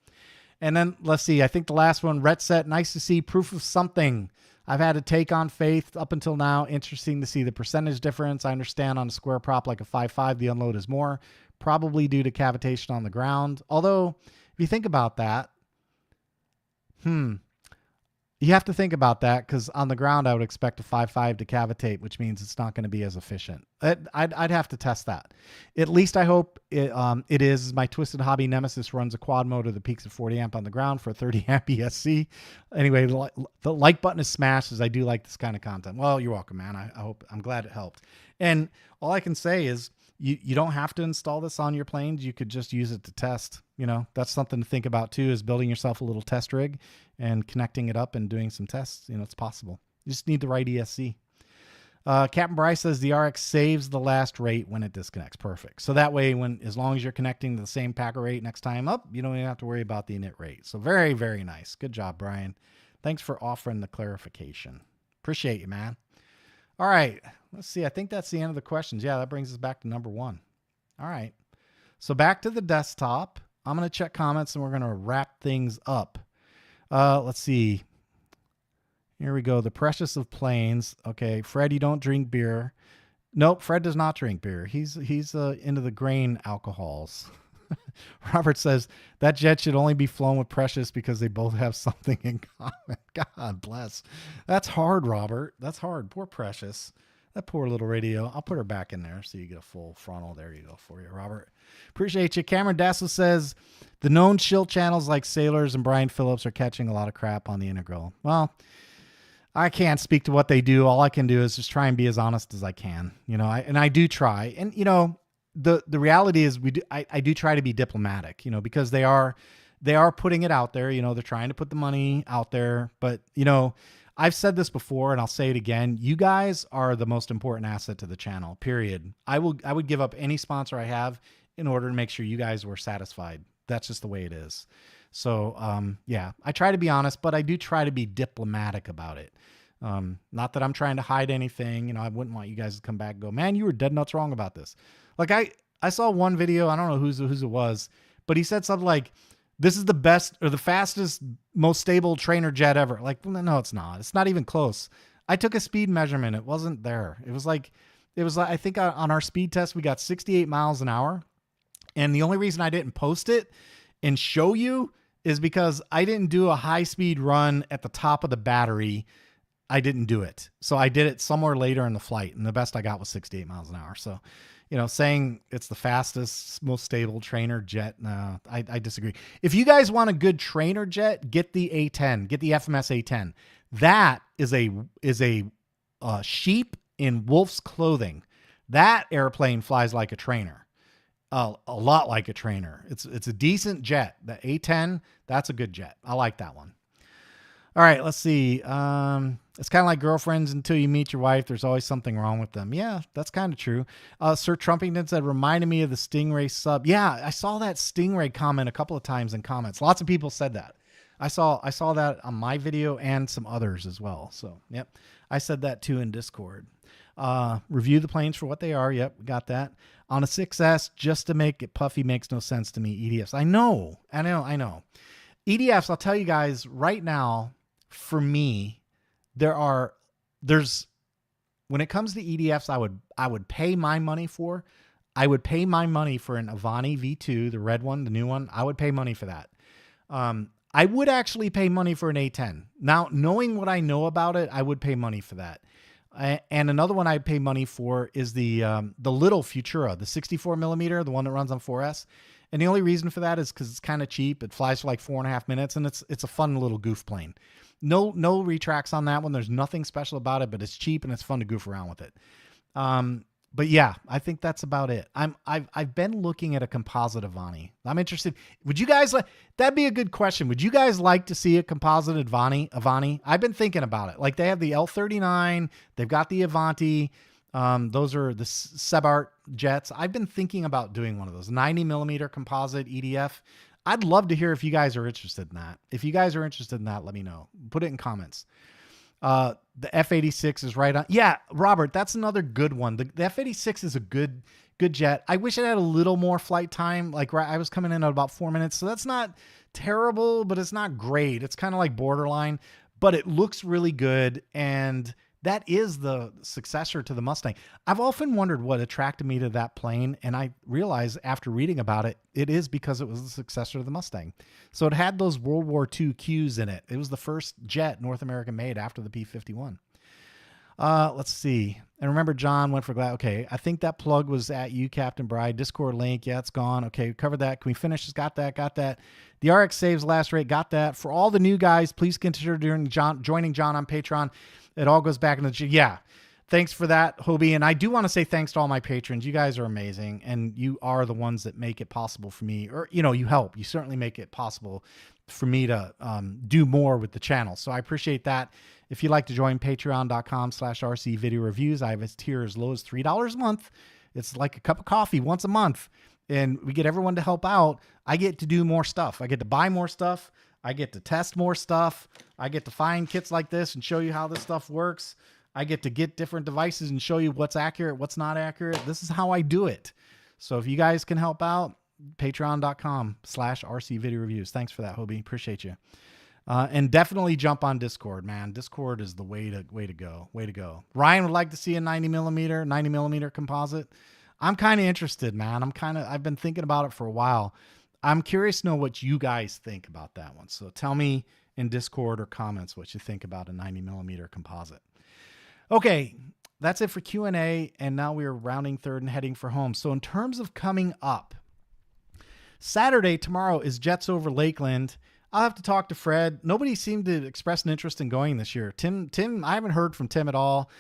And then let's see. I think the last one, Retset, nice to see proof of something. I've had a take on Faith up until now. Interesting to see the percentage difference. I understand on a square prop like a 5.5, the unload is more, probably due to cavitation on the ground. Although, if you think about that, you have to think about that, because on the ground, I would expect a 5.5 to cavitate, which means it's not going to be as efficient. I'd have to test that. At least I hope it is. My Twisted Hobby Nemesis runs a quad motor that peaks at 40 amp on the ground for a 30 amp ESC. Anyway, the like button is smashed, as I do like this kind of content. Well, you're welcome, man. I'm glad it helped. And all I can say is, you don't have to install this on your planes. You could just use it to test. You know, that's something to think about too, is building yourself a little test rig and connecting it up and doing some tests. You know, it's possible. You just need the right ESC. Captain Bryce says the RX saves the last rate when it disconnects. Perfect. So that way, as long as you're connecting to the same packet rate next time up, you don't even have to worry about the init rate. So very, very nice. Good job, Brian. Thanks for offering the clarification. Appreciate you, man. All right, let's see. I think that's the end of the questions. Yeah, that brings us back to number 1. All right, so back to the desktop. I'm going to check comments and we're going to wrap things up. Let's see. Here we go. The precious of planes. Okay, Fred, you don't drink beer. Nope, Fred does not drink beer. He's into the grain alcohols. Robert says that jet should only be flown with Precious because they both have something in common. God bless. That's hard, Robert. That's hard. Poor Precious. That poor little radio. I'll put her back in there so you get a full frontal. There you go for you, Robert. Appreciate you. Cameron Dassel says the known shill channels like Sailors and Brian Phillips are catching a lot of crap on the integral. Well, I can't speak to what they do. All I can do is just try and be as honest as I can. You know, I do try. And, you know, the reality is I do try to be diplomatic, you know, because they are putting it out there. You know, they're trying to put the money out there. But, you know, I've said this before and I'll say it again. You guys are the most important asset to the channel, period. I would give up any sponsor I have in order to make sure you guys were satisfied. That's just the way it is. So, yeah, I try to be honest, but I do try to be diplomatic about it. Not that I'm trying to hide anything. You know, I wouldn't want you guys to come back and go, man, you were dead nuts wrong about this. Like I saw one video, I don't know whose it was, but he said something like, this is the best or the fastest, most stable trainer jet ever. Like, no, it's not. It's not even close. I took a speed measurement. It wasn't there. It was like, I think on our speed test, we got 68 miles an hour. And the only reason I didn't post it and show you is because I didn't do a high speed run at the top of the battery. I didn't do it. So I did it somewhere later in the flight. And the best I got was 68 miles an hour. So, you know, saying it's the fastest, most stable trainer jet, no, I disagree. If you guys want a good trainer jet, get the A10, get the FMS A10. That is a sheep in wolf's clothing. That airplane flies like a trainer. a lot like a trainer. It's a decent jet. The A10, that's a good jet. I like that one. All right, let's see. It's kind of like girlfriends until you meet your wife. There's always something wrong with them. Yeah, that's kind of true. Sir Trumpington said, reminded me of the Stingray sub. Yeah, I saw that Stingray comment a couple of times in comments. Lots of people said that. I saw that on my video and some others as well. So, yep. I said that too in Discord. Review the planes for what they are. Yep, we got that. On a 6S, just to make it puffy makes no sense to me. EDFs. I know. EDFs, I'll tell you guys right now, for me, there's when it comes to EDFs, I would pay my money for. I would pay my money for an Avani V2, the red one, the new one. I would pay money for that. I would actually pay money for an A10. Now, knowing what I know about it, I would pay money for that. And another one I'd pay money for is the little Futura, the 64 millimeter, the one that runs on 4S. And the only reason for that is because it's kind of cheap. It flies for like 4.5 minutes, and it's a fun little goof plane. No retracts on that one. There's nothing special about it, but it's cheap and it's fun to goof around with it. But yeah, I think that's about it. I've been looking at a composite Avani. I'm interested. Would you guys like? That'd be a good question. Would you guys like to see a composite Avani? I've been thinking about it. Like they have the L39, they've got the Avanti. Those are the Sebart jets. I've been thinking about doing one of those 90 millimeter composite EDF. I'd love to hear if you guys are interested in that. If you guys are interested in that, let me know. Put it in comments. The F-86 is right on. Yeah, Robert, that's another good one. The F-86 is a good jet. I wish it had a little more flight time. Like I was coming in at about 4 minutes, so that's not terrible, but it's not great. It's kind of like borderline, but it looks really good, and that is the successor to the Mustang. I've often wondered what attracted me to that plane, and I realized after reading about it, it is because it was the successor to the Mustang. So it had those World War II Qs in it. It was the first jet North American made after the P-51. Let's see. And remember, John went for glass. Okay, I think that plug was at you, Captain Bride. Discord link, yeah, it's gone. Okay, we covered that. Can we finish? Got that. The RX saves last rate, got that. For all the new guys, please consider joining John on Patreon. It all goes back into yeah. Thanks for that, Hobie. And I do want to say thanks to all my patrons. You guys are amazing, and you are the ones that make it possible for me, or you help. You certainly make it possible for me to do more with the channel. So I appreciate that. If you'd like to join patreon.com/RC video reviews, I have a tier as low as $3 a month. It's like a cup of coffee once a month, and we get everyone to help out. I get to do more stuff. I get to buy more stuff. I get to test more stuff. I get to find kits like this and show you how this stuff works. I get to get different devices and show you what's accurate, what's not accurate. This is how I do it. So if you guys can help out, patreon.com/RC video reviews. Thanks for that, Hobie. Appreciate you. And definitely jump on Discord, man. Discord is the way to go. Ryan would like to see a 90 millimeter composite. I'm kind of interested, man. I've been thinking about it for a while. I'm curious to know what you guys think about that one. So tell me in Discord or comments what you think about a 90 millimeter composite. Okay, that's it for Q&A. And now we are rounding third and heading for home. So in terms of coming up, Saturday, tomorrow, is Jets over Lakeland. I'll have to talk to Fred. Nobody seemed to express an interest in going this year. Tim, I haven't heard from Tim at all.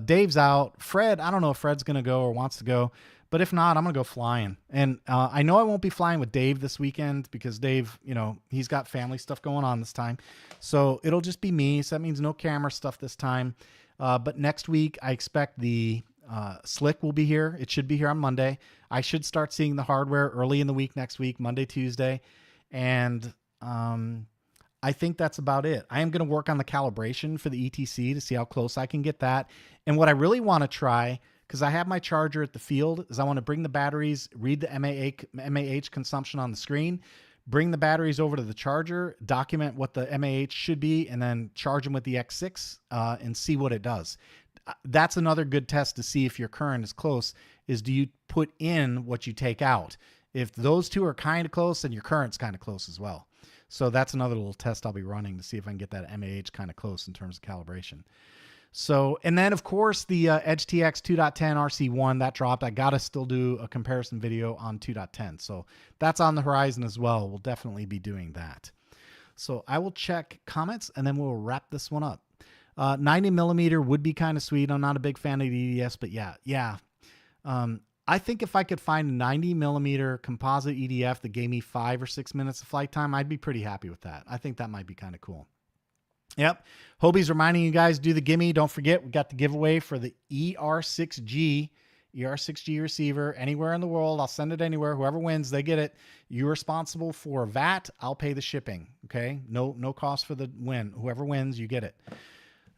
Dave's out. Fred, I don't know if Fred's going to go or wants to go. But if not, I'm going to go flying. And I know I won't be flying with Dave this weekend because Dave, he's got family stuff going on this time. So it'll just be me. So that means no camera stuff this time. But next week, I expect the Slick will be here. It should be here on Monday. I should start seeing the hardware early in the week next week, Monday, Tuesday. And I think that's about it. I am going to work on the calibration for the ETC to see how close I can get that. And what I really want to try, because I have my charger at the field, is I want to bring the batteries, read the MAH consumption on the screen, bring the batteries over to the charger, document what the MAH should be, and then charge them with the X6 and see what it does. That's another good test to see if your current is close, is do you put in what you take out? If those two are kind of close, then your current's kind of close as well. So that's another little test I'll be running to see if I can get that MAH kind of close in terms of calibration. So, and then of course the EdgeTX 2.10 RC1 that dropped. I got to still do a comparison video on 2.10. So that's on the horizon as well. We'll definitely be doing that. So I will check comments and then we'll wrap this one up. 90 millimeter would be kind of sweet. I'm not a big fan of the EDS, but yeah. I think if I could find a 90 millimeter composite EDF that gave me 5 or 6 minutes of flight time, I'd be pretty happy with that. I think that might be kind of cool. Yep. Hobie's reminding you guys, do the gimme. Don't forget, we got the giveaway for the ER6G receiver anywhere in the world. I'll send it anywhere. Whoever wins, they get it. You're responsible for VAT. I'll pay the shipping. Okay. No cost for the win. Whoever wins, you get it.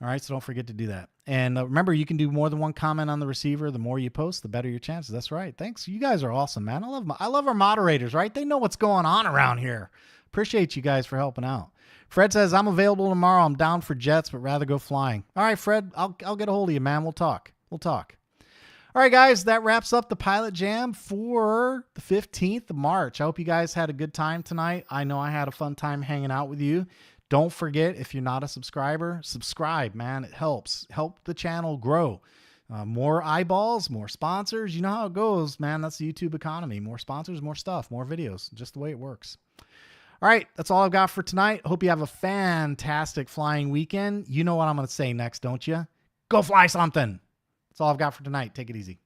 All right. So don't forget to do that. And remember, you can do more than one comment on the receiver. The more you post, the better your chances. That's right. Thanks. You guys are awesome, man. I love our moderators, right? They know what's going on around here. Appreciate you guys for helping out. Fred says, I'm available tomorrow. I'm down for jets, but rather go flying. All right, Fred, I'll get a hold of you, man. We'll talk. All right, guys, that wraps up the Pilot Jam for the 15th of March. I hope you guys had a good time tonight. I know I had a fun time hanging out with you. Don't forget, if you're not a subscriber, subscribe, man. It helps. Help the channel grow. More eyeballs, more sponsors. You know how it goes, man. That's the YouTube economy. More sponsors, more stuff, more videos. Just the way it works. All right, that's all I've got for tonight. Hope you have a fantastic flying weekend. You know what I'm going to say next, don't you? Go fly something. That's all I've got for tonight. Take it easy.